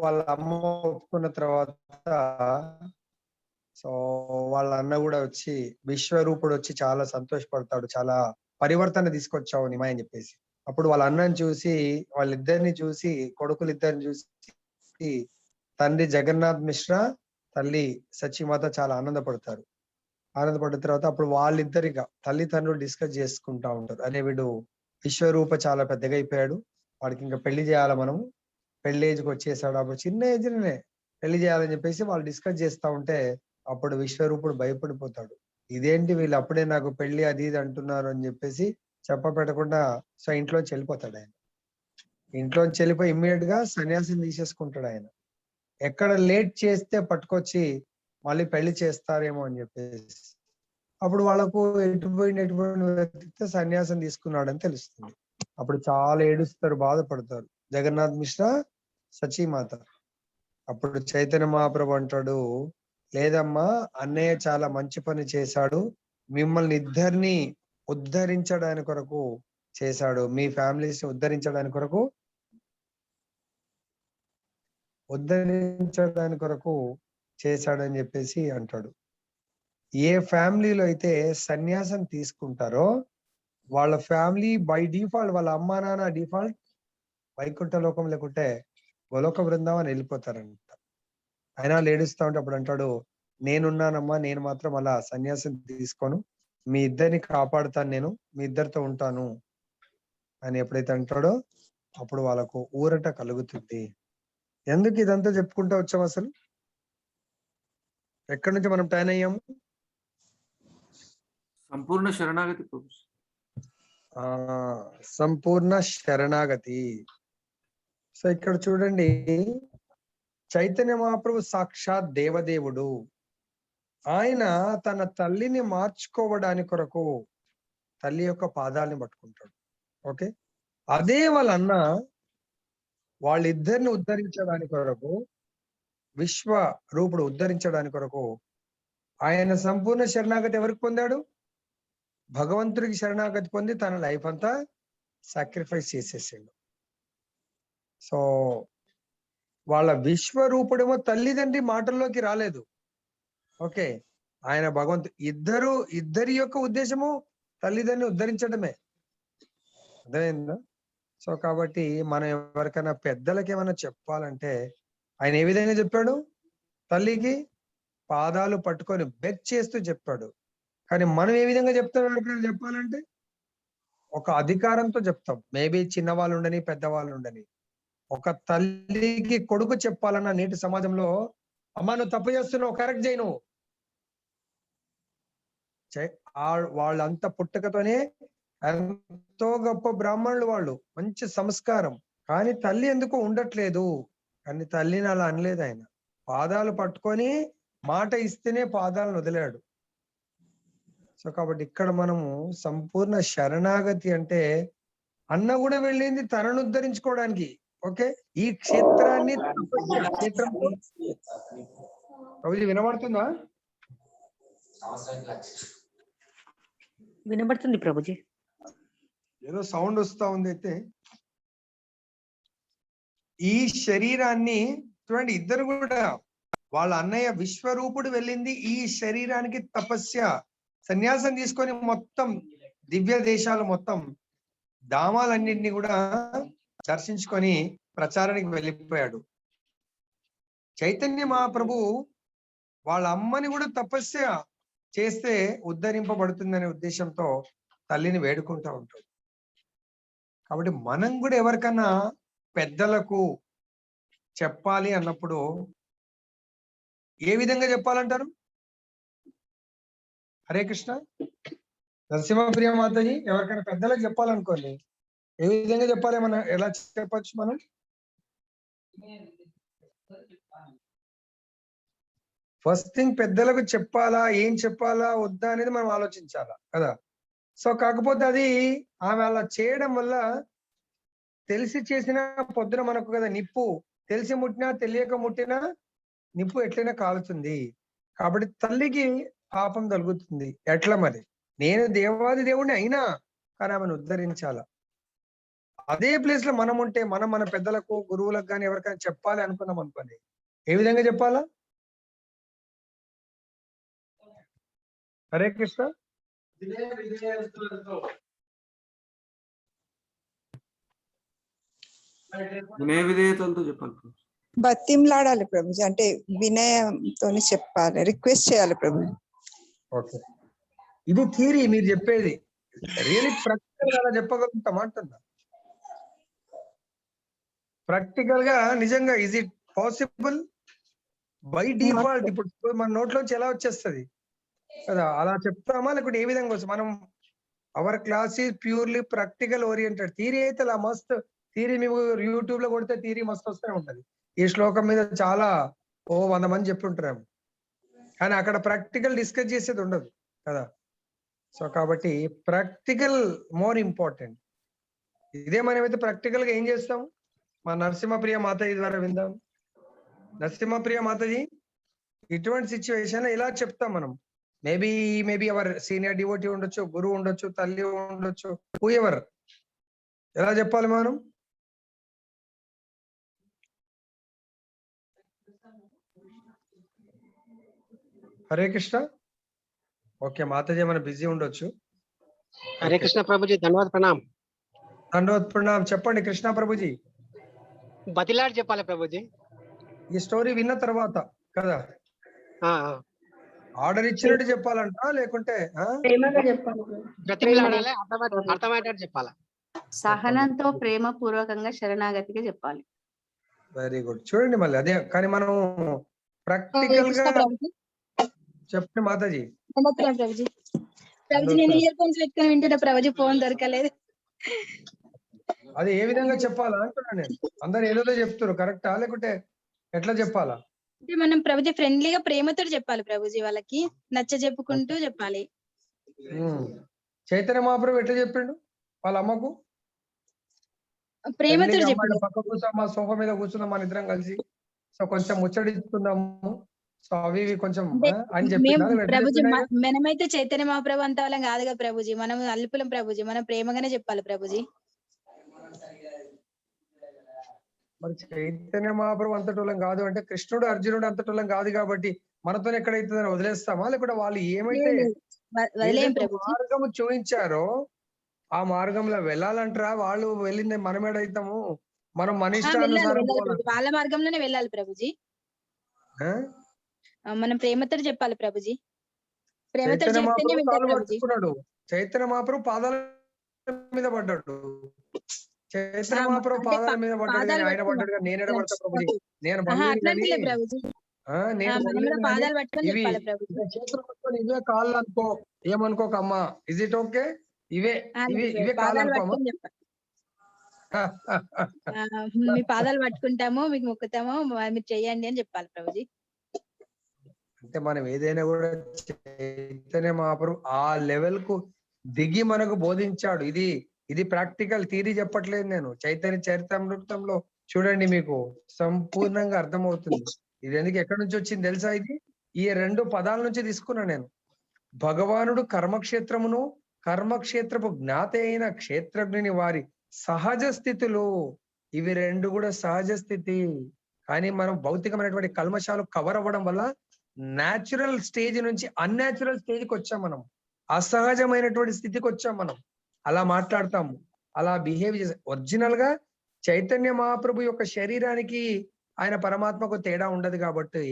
వాళ్ళ అమ్మ ఒప్పుకున్న తర్వాత సో వాళ్ళ అన్న కూడా వచ్చి విశ్వరూపుడు వచ్చి చాలా సంతోషపడతాడు, చాలా పరివర్తన తీసుకొచ్చావు నిమాయ్ అని చెప్పేసి. అప్పుడు వాళ్ళ అన్నని చూసి, వాళ్ళిద్దరిని చూసి, కొడుకులిద్దరిని చూసి తండ్రి జగన్నాథ్ మిశ్రా, తల్లి సచిమాత చాలా ఆనందపడతారు. ఆనందపడిన తర్వాత అప్పుడు వాళ్ళిద్దరిగా తల్లిదండ్రులు డిస్కస్ చేసుకుంటా ఉంటారు. అరే వీడు విశ్వరూప చాలా పెద్దగా అయిపోయాడు, వాడికి ఇంకా పెళ్లి చేయాలి, మనము పెళ్లి ఏజ్కి వచ్చేసాడు, అప్పుడు చిన్న ఏజ్లోనే పెళ్లి చేయాలని చెప్పేసి వాళ్ళు డిస్కస్ చేస్తా ఉంటే అప్పుడు విశ్వరూపుడు భయపడిపోతాడు. ఇదేంటి వీళ్ళు అప్పుడే నాకు పెళ్లి అది ఇది అంటున్నారు అని చెప్పేసి చెప్పపెట్టకుండా సో ఇంట్లోంచి వెళ్ళిపోతాడు. ఆయన ఇంట్లోంచి వెళ్ళిపోయి ఇమ్మీడియట్ గా సన్యాసం తీసేసుకుంటాడు. ఆయన ఎక్కడ లేట్ చేస్తే పట్టుకొచ్చి మళ్ళీ పెళ్లి చేస్తారేమో అని చెప్పేసి అప్పుడు వాళ్ళకు ఎటుపోయిన వెతికితే సన్యాసం తీసుకున్నాడని తెలుస్తుంది. అప్పుడు చాలా ఏడుస్తారు, బాధపడతారు జగన్నాథ్ మిశ్రా, సచీమాత. అప్పుడు చైతన్య మహాప్రభు అంటాడు, లేదమ్మా, అన్నయ్య చాలా మంచి పని చేశాడు, మిమ్మల్ని ఇద్దరిని ఉద్ధరించడానికి కొరకు చేశాడు, మీ ఫ్యామిలీస్ ని ఉద్ధరించడానికి కొరకు చేశాడని చెప్పేసి అంటాడు. ఏ ఫ్యామిలీలో అయితే సన్యాసం తీసుకుంటారో వాళ్ళ ఫ్యామిలీ బై డిఫాల్ట్, వాళ్ళ అమ్మా నాన్న డిఫాల్ట్ వైకుంఠ లోకం లేకుంటే గోలోక బృందావని వెళ్ళిపోతారంట. అయినా ఏడుస్తా ఉంటే అప్పుడు అంటాడు, నేనున్నానమ్మా, నేను మాత్రం అలా సన్యాసం తీసుకోను, మీ ఇద్దరిని కాపాడుతాను, నేను మీ ఇద్దరితో ఉంటాను అని ఎప్పుడైతే అంటాడో అప్పుడు వాళ్ళకు ఊరట కలుగుతుంది. ఎందుకు ఇదంతా చెప్పుకుంటూ వచ్చాం? అసలు ఎక్కడి నుంచి మనం టైన్ అయ్యాము? సంపూర్ణ శరణాగతి ప్రభు. సంపూర్ణ శరణాగతి. సో ఇక్కడ చూడండి, చైతన్య మహాప్రభు సాక్షాత్ దేవదేవుడు. ఆయన తన తల్లిని మార్చుకోవడానికి కొరకు తల్లి యొక్క పాదాలని పట్టుకుంటాడు. ఓకే, అదే వాళ్ళ అన్న వాళ్ళిద్దరిని ఉద్ధరించడానికి కొరకు, విశ్వ రూపుడు ఉద్ధరించడానికి కొరకు ఆయన సంపూర్ణ శరణాగతి ఎవరికి పొందాడు? భగవంతుడికి శరణాగతి పొంది తన లైఫ్ అంతా సాక్రిఫైస్ చేసేసాడు. సో వాళ్ళ విశ్వరూపుడేమో తల్లిదండ్రి మాటల్లోకి రాలేదు. ఓకే, ఆయన ఇద్దరి యొక్క ఉద్దేశము తల్లిదండ్రిని ఉద్ధరించడమే. అర్థమైందా? సో కాబట్టి మనం ఎవరికైనా పెద్దలకి ఏమైనా చెప్పాలంటే ఆయన ఏ విధంగా చెప్పాడు? తల్లికి పాదాలు పట్టుకొని బెగ్ చేస్తూ చెప్పాడు. కానీ మనం ఏ విధంగా చెప్తాం? ఎవరికైనా చెప్పాలంటే ఒక అధికారంతో చెప్తాం. మేబీ చిన్నవాళ్ళు ఉండని, పెద్దవాళ్ళు ఉండని. ఒక తల్లికి కొడుకు చెప్పాలన్న నేటి సమాజంలో, అమ్మా నువ్వు తప్పు చేస్తున్నావు, కరెక్ట్ చేయి నువ్వు. వాళ్ళంతా పుట్టుకతోనే ఎంతో గొప్ప బ్రాహ్మణులు, వాళ్ళు మంచి సంస్కారం. కానీ తల్లి ఎందుకు ఉండట్లేదు? కానీ తల్లిని అలా అనలేదు ఆయన. పాదాలు పట్టుకొని మాట ఇస్తేనే పాదాలను వదిలాడు. సో కాబట్టి ఇక్కడ మనము సంపూర్ణ శరణాగతి అంటే అన్న కూడా వెళ్ళింది తనను ఉద్ధరించుకోవడానికి. ఓకే, ఈ క్షేత్రాన్ని ప్రభుజీ వినబడుతుందా? వినబడుతుంది ప్రభుజీ. ఏదో సౌండ్ వస్తా ఉంది. అయితే ఈ శరీరాన్ని చూడండి, ఇద్దరు కూడా వాళ్ళ అన్నయ్య విశ్వరూపుడు వెళ్ళింది ఈ శరీరానికి తపస్య, సన్యాసం తీసుకొని మొత్తం దివ్య దేశాలు, మొత్తం ధామాలన్నింటినీ కూడా దర్శించుకొని ప్రచారానికి వెళ్ళిపోయాడు. చైతన్య మహాప్రభు వాళ్ళ అమ్మని కూడా తపస్య చేస్తే ఉద్ధరింపబడుతుందనే ఉద్దేశంతో తల్లిని వేడుకుంటూ ఉంటాడు. కాబట్టి మనం కూడా ఎవరికన్నా పెద్దలకు చెప్పాలి అన్నప్పుడు ఏ విధంగా చెప్పాలంటారు? హరే కృష్ణ. నరసింహప్రియ మాతాజీ, ఎవరికైనా పెద్దలకు చెప్పాలనుకోండి, ఏ విధంగా చెప్పాలి? మనం ఎలా చెప్పచ్చు? మనం ఫస్ట్ థింగ్ పెద్దలకు చెప్పాలా, ఏం చెప్పాలా వద్దా అనేది మనం ఆలోచించాలా కదా. సో కాకపోతే అది ఆమె అలా చేయడం వల్ల తెలిసి చేసిన పొద్దున మనకు కదా నిప్పు, తెలిసి ముట్టినా తెలియక ముట్టినా నిప్పు ఎట్లయినా కాలుతుంది. కాబట్టి తల్లికి పాపం కలుగుతుంది. ఎట్లా మరి? నేను దేవాది దేవుడిని అయినా కానీ ఆమెను ఉద్ధరించాల. అదే ప్లేస్ లో మనం ఉంటే మనం మన పెద్దలకు, గురువులకు కానీ ఎవరికైనా చెప్పాలి అనుకున్నాం అనుకోండి, ఏ విధంగా చెప్పాలా? హరే కృష్ణ. వినయ విధేయతలతో చెప్పాలి. బతిమలాడాలి ప్రభుజీ, అంటే వినయంతో చెప్పాలి, రిక్వెస్ట్ చేయాలి ప్రభుజీ. ఓకే, ఇది థియరీ మీరు చెప్పేది. రియలీ ప్రాక్టికల్ గా చెప్పగలుగుతాం అంటున్నా. ప్రాక్టికల్ గా నిజంగా is it possible? By default ఇప్పుడు మన నోట్లోంచి ఎలా వచ్చేస్తుంది కదా, అలా చెప్తామా? లేకుంటే ఏ విధంగా వస్తుంది? మనం our class is purely practical oriented. Theory అయితే అలా మస్త్ థియరీ, మేము యూట్యూబ్ లో కొడితే థియరీ మస్తు వస్తూనే ఉంటది. ఈ శ్లోకం మీద చాలా 100 మంది చెప్తుంటారు, కానీ అక్కడ ప్రాక్టికల్ డిస్కస్ చేసేది ఉండదు కదా. సో కాబట్టి ప్రాక్టికల్ మోర్ ఇంపార్టెంట్. ఇదే మనమైతే ప్రాక్టికల్ గా ఏం చేస్తాం? మా నరసింహప్రియ మాతాజీ ద్వారా విందాం. నరసింహప్రియ మాతాజీ, ఇటువంటి సిచ్యువేషన్ ఎలా చెప్తాం మనం? మేబీ అవర్ సీనియర్ డివోటీ ఉండొచ్చు, గురువు ఉండొచ్చు, తల్లి ఉండొచ్చు, హూ ఎవర్. ఎలా చెప్పాలి మనం? హరే కృష్ణ. ఓకే, మాతాజీ ఏమైనా బిజీ ఉండొచ్చు. హరే కృష్ణ ప్రభుజీ, ధన్యవాద ప్రణామ్. ధన్యవాద ప్రణామ్. చెప్పండి కృష్ణ ప్రభుజీ. బతిలాడి చెప్పాలి ప్రభుజీ. ఈ స్టోరీ విన్న తర్వాత కదా ఆర్డర్ ఇచ్చినట్టు చెప్పాలంట, లేకుంటే బ్రతిలాడాలి, అర్థమయ్యేటట్టు చెప్పాలి. సహనంతో ప్రేమ పూర్వకంగా శరణాగతిగా చెప్పాలి. Very good. చూడండి మళ్ళీ అదే, కానీ మనం ప్రాక్టికల్ గా చెప్పండి మాతాజీ. ప్రభుజీ నేను ఇయర్ ఫోన్స్ పెట్టుకుని వింటున్నా ప్రభుజీ, ఫోన్ దొరకలేదు. అది ఏ విధంగా చెప్పాలా అంటున్నా నేను. అందరు ఏదో చెప్తారు, కరెక్టా లేకుంటే ఎట్లా చెప్పాలా? అంటే మనం ప్రభుజీ ఫ్రెండ్లీగా ప్రేమతో చెప్పాలి ప్రభుజీ, వాళ్ళకి నచ్చ చెప్పుకుంటూ చెప్పాలి. చైతన్య మహాప్రభు ఎట్లా చెప్పిండు వాళ్ళ అమ్మకు? ప్రేమతో చెప్పాలి. పక్క కూర్చొని మా సోఫా మీద కూర్చున్నాం మన ఇద్దరం కలిసి, సో కొంచెం ముచ్చడిస్తున్నాము, సో అవి కొంచెం అని చెప్పి ప్రభుజీ మనమైతే చైతన్య మహాప్రభు అంత వాళ్ళం కాదుగా ప్రభుజీ, మనం అల్పులం ప్రభుజీ, మనం ప్రేమగానే చెప్పాలి ప్రభుజీ. మరి చైతన్య మహాప్రభు అంతటోళ్ళం కాదు అంటే, కృష్ణుడు అర్జునుడు అంతటోళ్ళం కాదు కాబట్టి మనతో ఎక్కడైతుందని వదిలేస్తామా? లేకుంటే వాళ్ళు ఏమైతే మార్గము చూపించారో ఆ మార్గంలో వెళ్ళాలంటారా? వాళ్ళు వెళ్ళింది మనం ఏడైతాము? మనం మన ఇష్టానుసారం వాళ్ళ మార్గంలోనే వెళ్ళాలి ప్రభుజీ. మనం ప్రేమతో చెప్పాలి ప్రభుజీ. ప్రేమతో పట్టుకున్నాడు చైతన్య మహాప్రభు పాదాల మీద పడ్డాడు. చైతన్య మహాప్రభు పాదాల మీద పడ్డాడు కానీ ఆయన పడ్డాడు కానీ నేను ఎడబడతా ప్రభుజీ, నేను ఇవే కాళ్ళు అనుకో, ఏమనుకోక అమ్మా. Is it okay? ఇవే కాళ్ళు అనుకోమా? మీ పాదాలు పట్టుకుంటాము, మీకు మొక్కుతాము, మీరు చెయ్యండి అని చెప్పాలి ప్రభుజీ. అంటే మనం ఏదైనా కూడా చైతన్య మహాప్రభు ఆ లెవెల్ కు దిగి మనకు బోధించాడు. ఇది ప్రాక్టికల్ థియరీ చెప్పట్లేదు నేను. చైతన్య చరితామృతంలో చూడండి, మీకు సంపూర్ణంగా అర్థమవుతుంది. ఇది ఎందుకు ఎక్కడి నుంచి వచ్చింది తెలుసా? ఇది ఈ 2 పదాల నుంచి తీసుకున్నా నేను. భగవానుడు కర్మక్షేత్రమును, కర్మక్షేత్రపు జ్ఞాత అయిన క్షేత్రజ్ఞుని వారి సహజ స్థితులు, ఇవి 2 కూడా సహజ స్థితి. కానీ మనం భౌతికమైనటువంటి కల్మషాలు కవర్ అవ్వడం వల్ల న్యాచురల్ స్టేజ్ నుంచి అన్యాచురల్ స్టేజ్కి వచ్చాం మనం. అసహజమైనటువంటి స్థితికి వచ్చాం మనం. అలా మాట్లాడతాము, అలా బిహేవ్ చేసే. ఒరిజినల్ గా చైతన్య మహాప్రభు యొక్క శరీరానికి ఆయన పరమాత్మకు తేడా ఉండదు కాబట్టి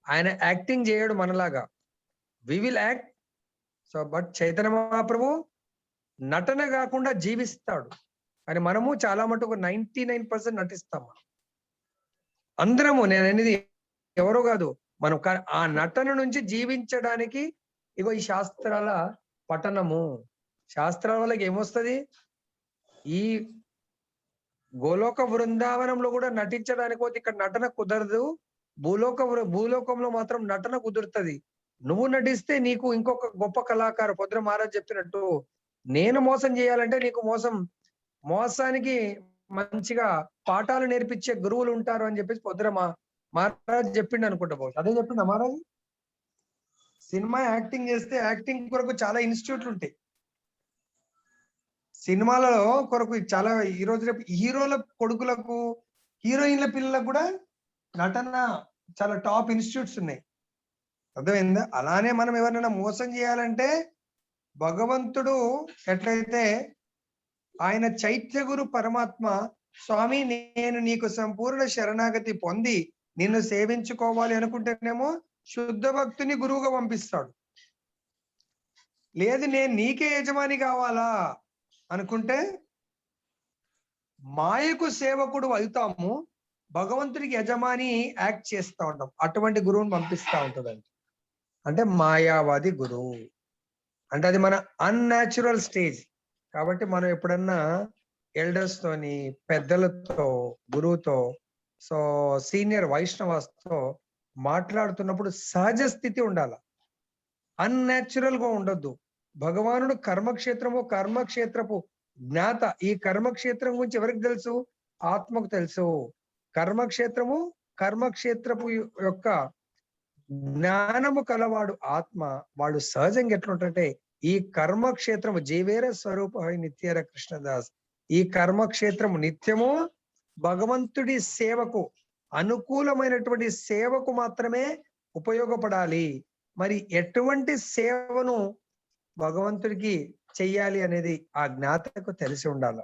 ఆయన యాక్టింగ్ చేయడు మనలాగా. We will act. So but Chaitanya Mahaprabhu నటన కాకుండా జీవిస్తాడు. కానీ మనము చాలా మటుకు 99% నటిస్తాం. అందరము, నేను అనేది ఎవరో కాదు, మనం ఆ నటన నుంచి జీవించడానికి ఇగో ఈ శాస్త్రాల పఠనము. శాస్త్రాల వల్లకి ఏమొస్తుంది? ఈ గోలోక బృందావనంలో కూడా నటించడానికి పోతే ఇక్కడ నటన కుదరదు. భూలోకంలో మాత్రం నటన కుదురుతుంది. నువ్వు నటిస్తే నీకు ఇంకొక గొప్ప కళాకారు పొద్దున మహారాజ్ చెప్పినట్టు, నేను మోసం చేయాలంటే నీకు మోసానికి మంచిగా పాఠాలు నేర్పించే గురువులు ఉంటారు అని చెప్పేసి పొద్దున మహారాజ్ చెప్పిండు అనుకుంటా. అదే చెప్పిండు మహారాజ్. సినిమా యాక్టింగ్ చేస్తే యాక్టింగ్ కొరకు చాలా ఇన్స్టిట్యూట్లు ఉంటాయి. సినిమాలలో కొరకు చాలా ఈ రోజు రేపు హీరోల కొడుకులకు, హీరోయిన్ల పిల్లలకు కూడా నటన చాలా టాప్ ఇన్స్టిట్యూట్స్ ఉన్నాయి. అర్థమైందా? అలానే మనం ఎవరైనా మోసం చేయాలంటే భగవంతుడు ఎట్లయితే ఆయన చైత్య గురు పరమాత్మ, స్వామి నేను నీకు సంపూర్ణ శరణాగతి పొంది నిన్ను సేవించుకోవాలి అనుకుంటేనేమో శుద్ధ భక్తుని గురువుగా పంపిస్తాడు. లేదు నేను నీకే యజమాని కావాలా అనుకుంటే మాయకు సేవకుడు అవుతాము, భగవంతుడికి యజమాని యాక్ట్ చేస్తూ ఉంటాం. అటువంటి గురువుని పంపిస్తూ ఉంటుందండి. అంటే మాయావాది గురువు అంటే అది మన అన్యాచురల్ స్టేజ్. కాబట్టి మనం ఎప్పుడన్నా ఎల్డర్స్ తోని, పెద్దలతో, గురువుతో, సో సీనియర్ వైష్ణవాస్తో మాట్లాడుతున్నప్పుడు సహజ స్థితి ఉండాల, అన్యాచురల్ గా ఉండొద్దు. భగవానుడు కర్మక్షేత్రపు జ్ఞాత. ఈ కర్మక్షేత్రం గురించి ఎవరికి తెలుసు? ఆత్మకు తెలుసు. కర్మక్షేత్రపు యొక్క జ్ఞానము కలవాడు ఆత్మ. వాడు సహజంగా ఎట్లుంటే ఈ కర్మక్షేత్రము జీవేర స్వరూప నిత్యర కృష్ణదాస్. ఈ కర్మక్షేత్రము నిత్యము భగవంతుడి సేవకు, అనుకూలమైనటువంటి సేవకు మాత్రమే ఉపయోగపడాలి. మరి ఎటువంటి సేవను భగవంతుడికి చెయ్యాలి అనేది ఆ జ్ఞాతకు తెలిసి ఉండాలి.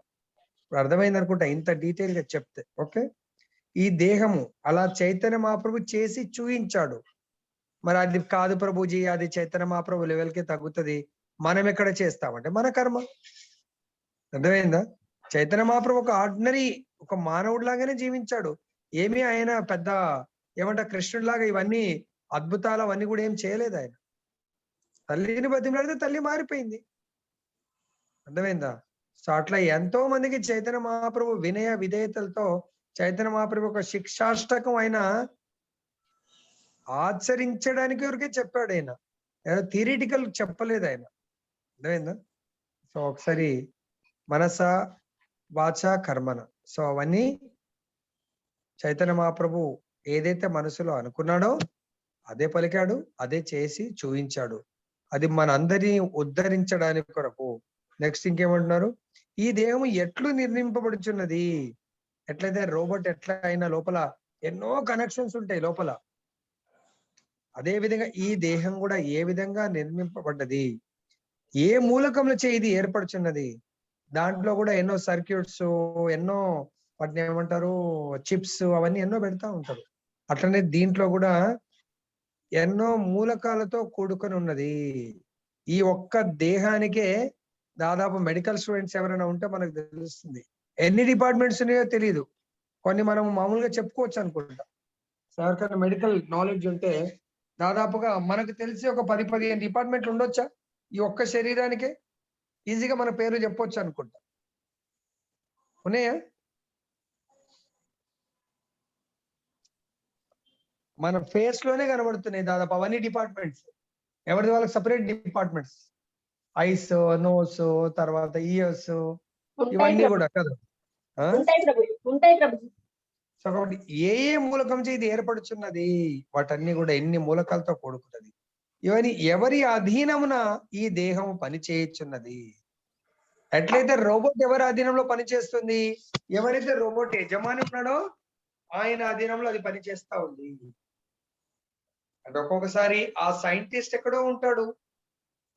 అర్థమైంది అనుకుంటా ఇంత డీటెయిల్ గా చెప్తే. ఓకే, ఈ దేహము అలా చైతన్య మహాప్రభు చేసి చూయించాడు. మరి అది కాదు ప్రభుజీ, అది చైతన్య మహాప్రభు లెవెల్కే తగ్గుతుంది, మనం ఎక్కడ చేస్తామంటే మన కర్మ. అర్థమైందా? చైతన్య మహాప్రభు ఒక ఆర్డినరీ, ఒక మానవుడు లాగానే జీవించాడు. ఏమీ ఆయన పెద్ద కృష్ణుడిలాగా ఇవన్నీ అద్భుతాలు అవన్నీ కూడా ఏం చేయలేదు. ఆయన తల్లిని బతిమలాడితే తల్లి మారిపోయింది. అర్థమైందా? సో అట్లా ఎంతో మందికి చైతన్య మహాప్రభు వినయ విధేయతలతో చైతన్య మహాప్రభు ఒక శిక్షాష్టకం ఆయన ఆచరించడానికి వరకే చెప్పాడు. ఆయన థియరిటికల్ చెప్పలేదు ఆయన. అర్థమైందా? సో ఒకసారి మనస వాచ కర్మన, సో అవన్నీ చైతన్య మహాప్రభు ఏదైతే మనసులో అనుకున్నాడో అదే పలికాడు, అదే చేసి చూపించాడు. అది మనందరినీ ఉద్ధరించడానికి కొరకు. నెక్స్ట్ ఇంకేమంటున్నారు? ఈ దేహం ఎట్లు నిర్మింపబడుచున్నది. ఎట్లయితే రోబోట్ ఎట్లా అయినా లోపల ఎన్నో కనెక్షన్స్ ఉంటాయి లోపల, అదే విధంగా ఈ దేహం కూడా ఏ విధంగా నిర్మింపబడ్డది, ఏ మూలకంలో ఇది ఏర్పడుచున్నది. దాంట్లో కూడా ఎన్నో సర్క్యూట్స్, ఎన్నో వాటిని ఏమంటారు చిప్స్, అవన్నీ ఎన్నో పెడతా ఉంటారు. అట్లనే దీంట్లో కూడా ఎన్నో మూలకాలతో కూడుకొని ఉన్నది. ఈ ఒక్క దేహానికే దాదాపు మెడికల్ స్టూడెంట్స్ ఎవరైనా ఉంటే మనకు తెలుస్తుంది ఎన్ని డిపార్ట్మెంట్స్ ఉన్నాయో తెలియదు. కొన్ని మనం మామూలుగా చెప్పుకోవచ్చు అనుకుంటా. ఎవరికైనా మెడికల్ నాలెడ్జ్ ఉంటే దాదాపుగా మనకు తెలిసి ఒక 10-15 డిపార్ట్మెంట్లు ఉండొచ్చా ఈ ఒక్క శరీరానికే? ఈజీగా మన పేరు చెప్పొచ్చు అనుకుంటా. ఉన్నాయా? మన ఫేస్ లోనే కనబడుతున్నాయి దాదాపు అవన్నీ డిపార్ట్మెంట్స్. ఎవరిది వాళ్ళకి సపరేట్ డిపార్ట్మెంట్స్. ఐస్, నోస్, తర్వాత ఇయర్స్, ఇవన్నీ కూడా కదా. సో కాబట్టి ఏ మూలకం ఇది ఏర్పడుచున్నది, వాటన్ని కూడా ఎన్ని మూలకాలతో కూడుకున్నది. ఇవన్నీ ఎవరి అధీనమున ఈ దేహం పని చేయుచున్నది. ఎట్లయితే రోబోట్ ఎవరి అధీనంలో పనిచేస్తుంది, ఎవరైతే రోబోట్ యజమాని ఉన్నాడో ఆయన అధీనంలో అది పనిచేస్తా ఉంది. అంటే ఒక్కొక్కసారి ఆ సైంటిస్ట్ ఎక్కడో ఉంటాడు,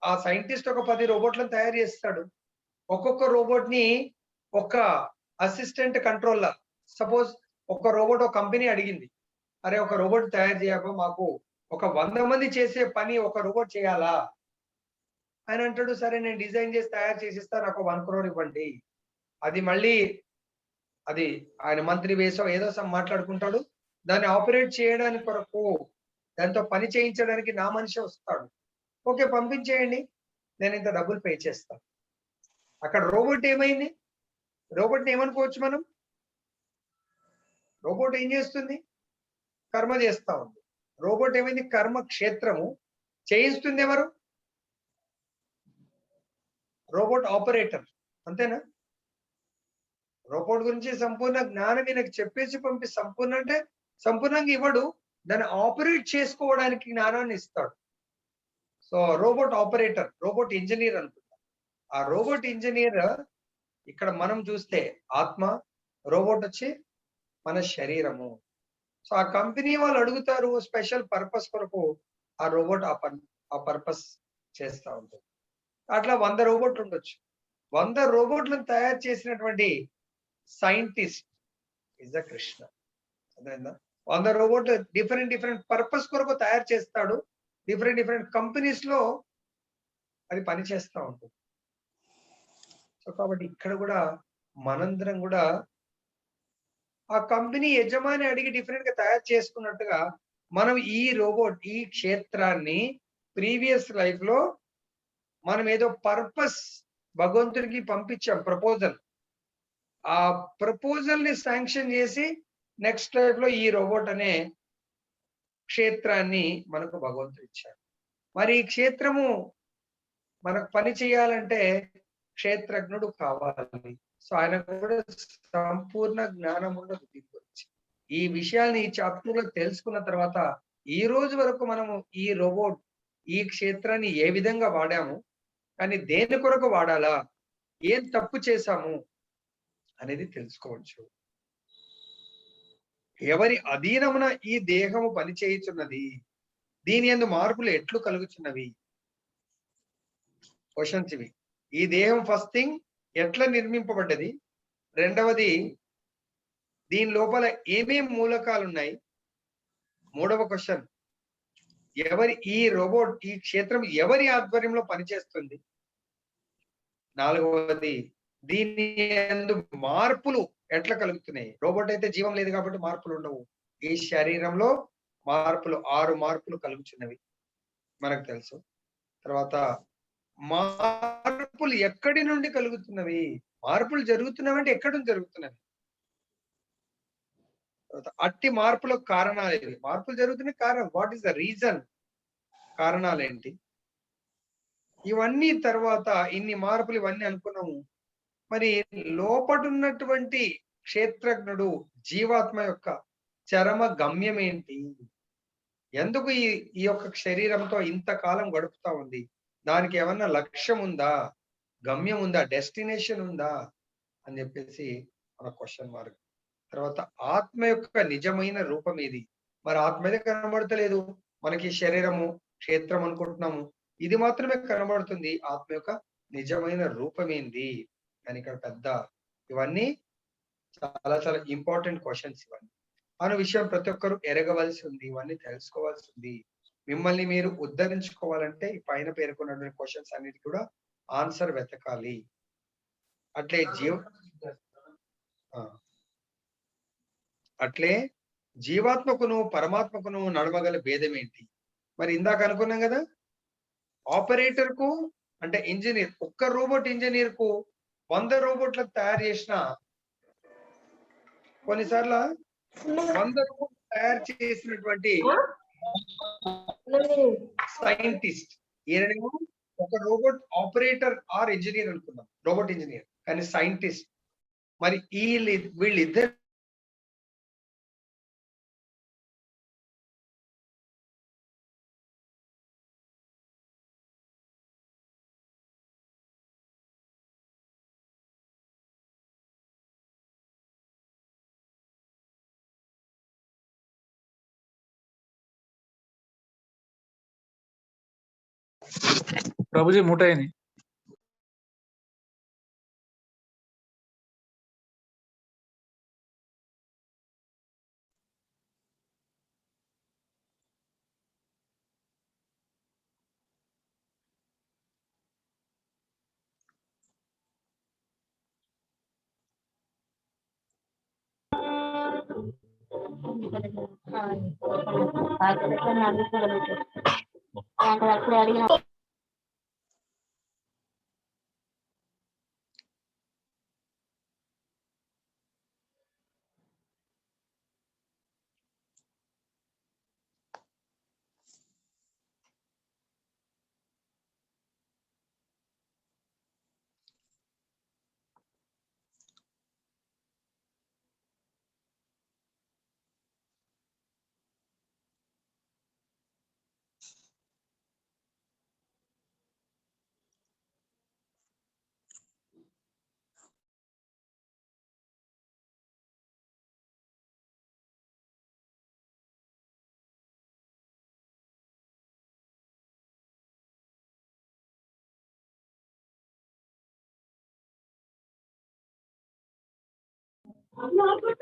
ఆ సైంటిస్ట్ ఒక 10 రోబోట్లను తయారు చేస్తాడు. ఒక్కొక్క రోబోట్ ని ఒక అసిస్టెంట్ కంట్రోలర్. సపోజ్ ఒక రోబోట్ ఒక కంపెనీ అడిగింది, అరే ఒక రోబోట్ తయారు చేయబో, మాకు ఒక 100 మంది చేసే పని ఒక రోబోట్ చేయాలా. ఆయన అంటాడు, సరే నేను డిజైన్ చేసి తయారు చేసిస్తా, నాకు 1 crore ఇవ్వండి. అది మళ్ళీ అది ఆయన మంత్రి వేసో ఏదో మాట్లాడుకుంటాడు. దాన్ని ఆపరేట్ చేయడానికి కొరకు, దాంతో పని చేయించడానికి నా మనిషి వస్తాడు. ఓకే పంపించేయండి, నేను ఇంత డబ్బులు పే చేస్తాను. అక్కడ రోబోట్ ఏమైంది? రోబోట్ని ఏమనుకోవచ్చు మనం? రోబోట్ ఏం చేస్తుంది? కర్మ చేస్తా ఉంది. రోబోట్ ఏమైంది? కర్మ క్షేత్రము. చేయిస్తుంది ఎవరు? Robot operator. అంతేనా? రోబోట్ గురించి సంపూర్ణ జ్ఞానం ఈయనకు చెప్పేసి సంపూర్ణ అంటే సంపూర్ణంగా ఇవ్వడు, దాన్ని ఆపరేట్ చేసుకోవడానికి జ్ఞానాన్ని ఇస్తాడు. So robot operator, robot engineer అనుకుంటా. ఆ రోబోట్ ఇంజనీర్ ఇక్కడ మనం చూస్తే ఆత్మ, రోబోట్ వచ్చి మన శరీరము. సో ఆ కంపెనీ వాళ్ళు అడుగుతారు స్పెషల్ పర్పస్ కొరకు, ఆ రోబోట్ ఆ పర్పస్ చేస్తా ఉంటుంది. అట్లా 100 రోబోట్లు ఉండొచ్చు. 100 రోబోట్లను తయారు చేసినటువంటి సైంటిస్ట్ ఇస్ ద కృష్ణ. అర్థమైందా? 100 రోబోట్లు డిఫరెంట్ పర్పస్ కొరకు తయారు చేస్తాడు. డిఫరెంట్ కంపెనీస్ లో అది పని చేస్తూ ఉంటుంది. సో కాబట్టి ఇక్కడ కూడా మనందరం కూడా ఆ కంపెనీ యజమాని అడిగి డిఫరెంట్ గా తయారు చేసుకున్నట్టుగా మనం ఈ రోబోట్, ఈ క్షేత్రాన్ని ప్రీవియస్ లైఫ్ లో మనం ఏదో పర్పస్ భగవంతుడికి పంపించాం, ప్రపోజల్. ఆ ప్రపోజల్ ని శాంక్షన్ చేసి నెక్స్ట్ లైఫ్ లో ఈ రోబోట్ అనే క్షేత్రాన్ని మనకు భగవంతుడు ఇచ్చాడు. మరి ఈ క్షేత్రము మనకు పని చేయాలంటే క్షేత్రజ్ఞుడు కావాలి. సో ఆయన కూడా సంపూర్ణ జ్ఞానం ఉండదు దీని గురించి. ఈ విషయాన్ని ఈ చాప్టర్ లో తెలుసుకున్న తర్వాత ఈ రోజు వరకు మనము ఈ రోబోట్, ఈ క్షేత్రాన్ని ఏ విధంగా వాడాము, కానీ దేని కొరకు వాడాలా, ఏం తప్పు చేశాము అనేది తెలుసుకోవచ్చు. ఎవరి అధీనమున ఈ దేహము పనిచేయుచున్నది, దీని యందు మార్పులు ఎట్లు కలుగుచున్నవి? క్వశ్చన్స్ ఇవి. ఈ దేహం ఫస్ట్ థింగ్ ఎట్లా నిర్మింపబడ్డది, రెండవది దీని లోపల ఏమేం మూలకాలు ఉన్నాయి, మూడవ క్వశ్చన్ ఈ రోబోట్, ఈ క్షేత్రం ఎవరి ఆధ్వర్యంలో పనిచేస్తుంది, నాలుగవది దీని యందు మార్పులు ఎట్లా కలుగుతున్నాయి. రోబోట్ అయితే జీవం లేదు కాబట్టి మార్పులు ఉండవు. ఈ శరీరంలో మార్పులు 6 మార్పులు కలుగుతున్నవి మనకు తెలుసు. తర్వాత మార్పులు ఎక్కడి నుండి కలుగుతున్నవి, మార్పులు జరుగుతున్నవి అంటే ఎక్కడి నుంచి జరుగుతున్నవి, అట్టి మార్పులకు కారణాలు ఏవి, మార్పులు జరుగుతున్నాయి కారణం, వాట్ ఈస్ ద రీజన్, కారణాలు ఏంటి, ఇవన్నీ తర్వాత ఇన్ని మార్పులు ఇవన్నీ అనుకున్నాము. మరి లోపటున్నటువంటి క్షేత్రజ్ఞుడు జీవాత్మ యొక్క చరమ గమ్యం ఏంటి, ఎందుకు ఈ యొక్క శరీరంతో ఇంతకాలం గడుపుతా ఉంది, దానికి ఏమన్నా లక్ష్యం ఉందా, గమ్యం ఉందా, డెస్టినేషన్ ఉందా అని చెప్పేసి మన క్వశ్చన్ మార్క్. తర్వాత ఆత్మ యొక్క నిజమైన రూపం ఏది, మరి ఆత్మ అయితే కనబడతలేదు, మనకి శరీరము క్షేత్రం అనుకుంటున్నాము, ఇది మాత్రమే కనబడుతుంది. ఆత్మ యొక్క నిజమైన రూపం ఏంది అని ఇక్కడ పెద్ద, ఇవన్నీ చాలా చాలా ఇంపార్టెంట్ క్వశ్చన్స్. ఇవన్నీ అనే విషయం ప్రతి ఒక్కరు ఎరగవలసి ఉంది, ఇవన్నీ తెలుసుకోవాల్సి ఉంది. మిమ్మల్ని మీరు ఉద్ధరించుకోవాలంటే ఈ పైన పేర్కొన్నటువంటి క్వశ్చన్స్ అన్నిటి కూడా ఆన్సర్ వెతకాలి. అట్లే జీవాత్మకును పరమాత్మకును నడవగల భేదం ఏంటి, మరి ఇందాక అనుకున్నాం కదా, ఆపరేటర్ కు అంటే ఇంజనీర్, ఒక్క రోబోట్ ఇంజనీర్ కు 100 రోబోట్లకు తయారు చేసిన, కొన్నిసార్లు 100 రోబోట్ తయారు చేసినటువంటి సైంటిస్ట్, ఈయనేమో ఒక రోబోట్ ఆపరేటర్ ఆర్ ఇంజనీర్ అనుకున్నాం, రోబోట్ ఇంజనీర్, కానీ సైంటిస్ట్. మరి వీళ్ళిద్దరు ప్రభుజీ మూట అయింది.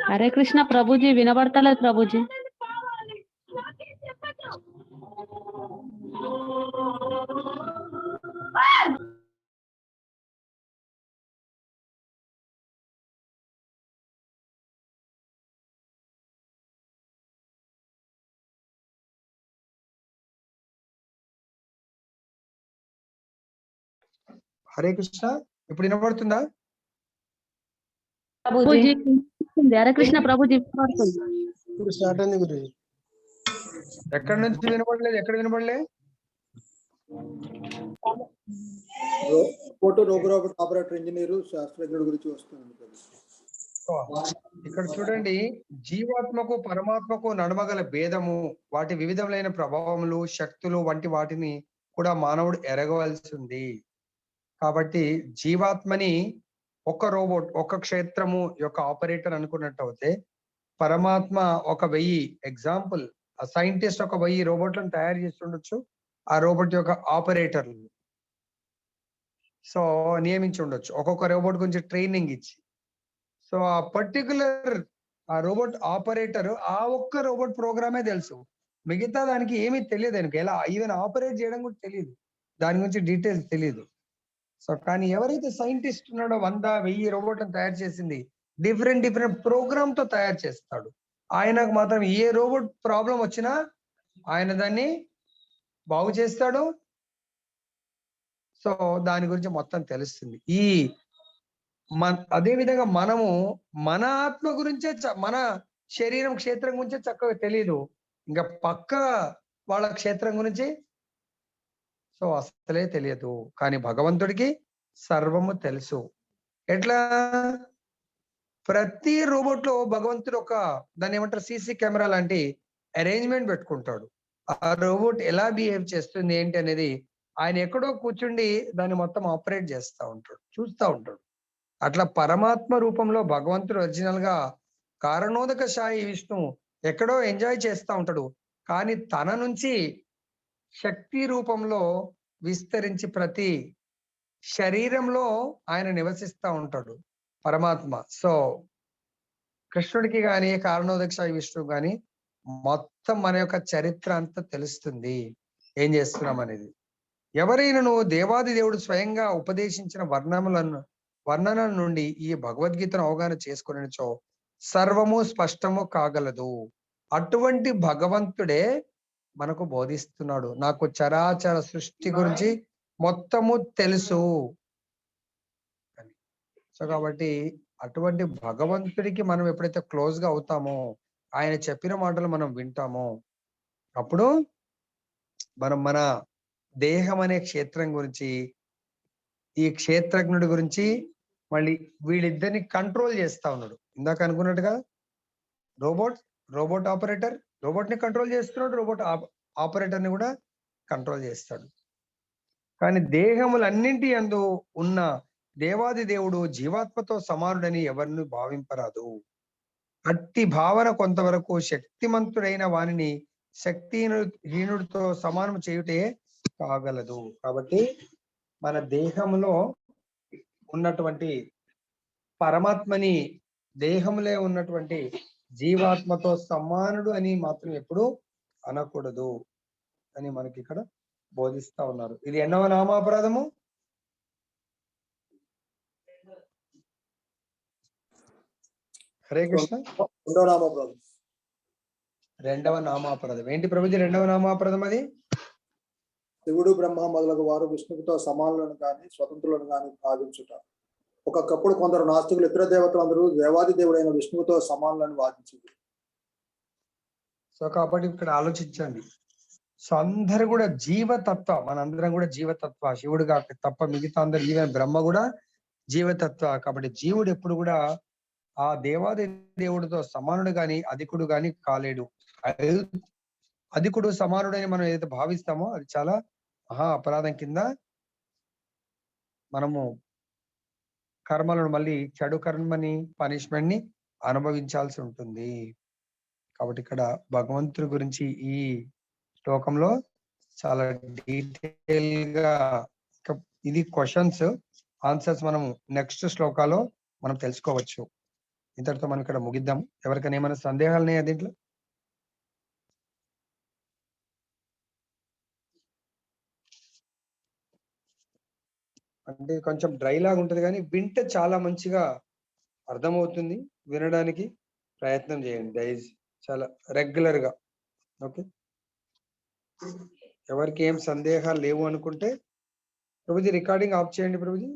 హరే కృష్ణ ప్రభుజీ, వినబడతలేదు ప్రభుజీ. హరే కృష్ణ, ఇప్పుడు వినపడుతుందా? ప్రభుజీ హరే కృష్ణ ప్రభుజీ, వినబడుతుంది. ఇప్పుడు స్టార్ట్ అయింది గురుజీ. ఎక్కడి నుంచి వినపడలేదు? ఎక్కడ వినపడలే? ఫోటో రోబోట్ ఆపరేటర్ ఇంజనీర్ శాస్త్రజ్ఞుడి గురించి వస్తుంది. ఇక్కడ చూడండి, జీవాత్మకు పరమాత్మకు నడమగల భేదము, వాటి వివిధములైన ప్రభావములు, శక్తులు వంటి వాటిని కూడా మానవుడు ఎరగవలసి ఉంది. కాబట్టి జీవాత్మని ఒక రోబోట్, ఒక క్షేత్రము యొక్క ఆపరేటర్ అనుకున్నట్టు అయితే, పరమాత్మ ఒక 1000 ఎగ్జాంపుల్, ఆ సైంటిస్ట్ ఒక 1000 రోబోట్లను తయారు చేస్తుండొచ్చు. ఆ రోబోట్ యొక్క ఆపరేటర్లు సో నియమించి ఉండొచ్చు, ఒక్కొక్క రోబోట్ గురించి ట్రైనింగ్ ఇచ్చి. సో ఆ పర్టికులర్ ఆ రోబోట్ ఆపరేటర్ ఆ ఒక్క రోబోట్ ప్రోగ్రామే తెలుసు, మిగతా దానికి ఏమీ తెలియదు. ఆయనకి ఎలా ఈవెన్ ఆపరేట్ చేయడం కూడా తెలియదు, దాని గురించి డీటెయిల్స్ తెలియదు. సో కానీ ఎవరైతే సైంటిస్ట్ ఉన్నాడో 100-1000 రోబోట్లను తయారు చేసింది, డిఫరెంట్ ప్రోగ్రామ్ తో తయారు చేస్తాడు. ఆయనకు మాత్రం ఏ రోబోట్ ప్రాబ్లం వచ్చినా ఆయన దాన్ని బాగు చేస్తాడు. సో దాని గురించి మొత్తం తెలుస్తుంది. అదే విధంగా మనము మన ఆత్మ గురించే, మన శరీరం క్షేత్రం గురించే చక్కగా తెలియదు, ఇంకా పక్క వాళ్ళ క్షేత్రం గురించి సో అసలే తెలియదు. కానీ భగవంతుడికి సర్వము తెలుసు. ఎట్లా? ప్రతి రోబోట్ లో భగవంతుడు దాన్ని ఏమంటారు, సీసీ కెమెరా లాంటి అరేంజ్మెంట్ పెట్టుకుంటాడు. ఆ రోబోట్ ఎలా బిహేవ్ చేస్తుంది ఏంటి అనేది ఆయన ఎక్కడో కూర్చుండి దాన్ని మొత్తం ఆపరేట్ చేస్తూ ఉంటాడు, చూస్తూ ఉంటాడు. అట్లా పరమాత్మ రూపంలో భగవంతుడు ఒరిజినల్ గా కారణోదక సాయి విష్ణు ఎక్కడో ఎంజాయ్ చేస్తూ ఉంటాడు. కానీ తన నుంచి శక్తి రూపంలో విస్తరించి ప్రతి శరీరంలో ఆయన నివసిస్తూ ఉంటాడు పరమాత్మ. సో కృష్ణుడికి గాని కారణోదక సాయి విష్ణు గాని మొత్తం మన యొక్క చరిత్ర అంతా తెలుస్తుంది, ఏం చేస్తున్నాం అనేది. ఎవరైనా దేవాది దేవుడు స్వయంగా ఉపదేశించిన వర్ణన నుండి ఈ భగవద్గీతను అవగాహన చేసుకునిచో సర్వము స్పష్టము కాగలదు. అటువంటి భగవంతుడే మనకు బోధిస్తున్నాడు. నాకు చరాచర సృష్టి గురించి మొత్తము తెలుసు. సో కాబట్టి అటువంటి భగవంతుడికి మనం ఎప్పుడైతే క్లోజ్ గా అవుతామో, ఆయన చెప్పిన మాటలు మనం వింటామో, అప్పుడు మనం మన దేహం అనే క్షేత్రం గురించి, ఈ క్షేత్రజ్ఞుడి గురించి, మళ్ళీ వీళ్ళిద్దరిని కంట్రోల్ చేస్తా ఉన్నాడు. ఇందాక అనుకున్నట్టుగా రోబోట్ ఆపరేటర్ రోబోట్ ని కంట్రోల్ చేస్తున్నాడు, రోబోట్ ఆపరేటర్ ని కూడా కంట్రోల్ చేస్తాడు. కానీ దేహములన్నింటి యందు ఉన్న దేవాది దేవుడు జీవాత్మతో సమానుడని ఎవరిని భావింపరాదు. అట్టి భావన కొంతవరకు శక్తిమంతుడైన వానిని శక్తిహీనుడితో సమానం చేయుటే కాగలదు. కాబట్టి మన దేహంలో ఉన్నటువంటి పరమాత్మని దేహంలో ఉన్నటువంటి జీవాత్మతో సమానుడు అని మాత్రం ఎప్పుడు అనకూడదు అని మనకి ఇక్కడ బోధిస్తా ఉన్నారు. ఇది ఎన్నవ నామాపరాధము? హరే కృష్ణ. 2వ నామాపరాధం. రెండవ నామాపరాధం ఏంటి ప్రభుజీ రెండవ నామాపరాధం అది? శివుడు బ్రహ్మ మొదలగు వారు విష్ణువుతో సమానులను కానీ స్వతంత్రులను కానీ భావించుట. ఒకప్పుడు కొందరు నాస్తికులు ఇతర దేవతలందరూ దేవాది దేవుడైన విష్ణువుతో సమానులను వాదించింది. సో కాబట్టి ఇక్కడ ఆలోచించండి. సో అందరు కూడా జీవతత్వ, మనందరం కూడా జీవతత్వ, శివుడు కాక తప్ప మిగతా అందరు ఈవెన్ బ్రహ్మ కూడా జీవతత్వ. కాబట్టి జీవుడు ఎప్పుడు కూడా ఆ దేవాది దేవుడితో సమానుడు గాని అధికుడు గాని కాలేడు. అధికుడు సమానుడని మనం ఏదైతే భావిస్తామో అది చాలా మహా అపరాధం కింద మనము కర్మలను మళ్ళీ చెడు కర్మని పనిష్మెంట్ ని అనుభవించాల్సి ఉంటుంది. కాబట్టి ఇక్కడ భగవంతుడి గురించి ఈ శ్లోకంలో చాలా డీటెయిల్ గా ఇది క్వశ్చన్స్ ఆన్సర్స్ మనం నెక్స్ట్ శ్లోకాలో మనం తెలుసుకోవచ్చు. ఇంతటితో మనం ఇక్కడ ముగిద్దాం. ఎవరికైనా ఏమైనా సందేహాలు ఉన్నాయా దీంట్లో? అంటే కొంచెం డ్రై లాగా ఉంటది కానీ వింటే చాలా మంచిగా అర్థమవుతుంది. వినడానికి ప్రయత్నం చేయండి దయచేసి, చాలా రెగ్యులర్ గా. ఓకే, ఎవరికి ఏం సందేహాలు లేవు అనుకుంటే ప్రభుజీ రికార్డింగ్ ఆఫ్ చేయండి ప్రభుజీ.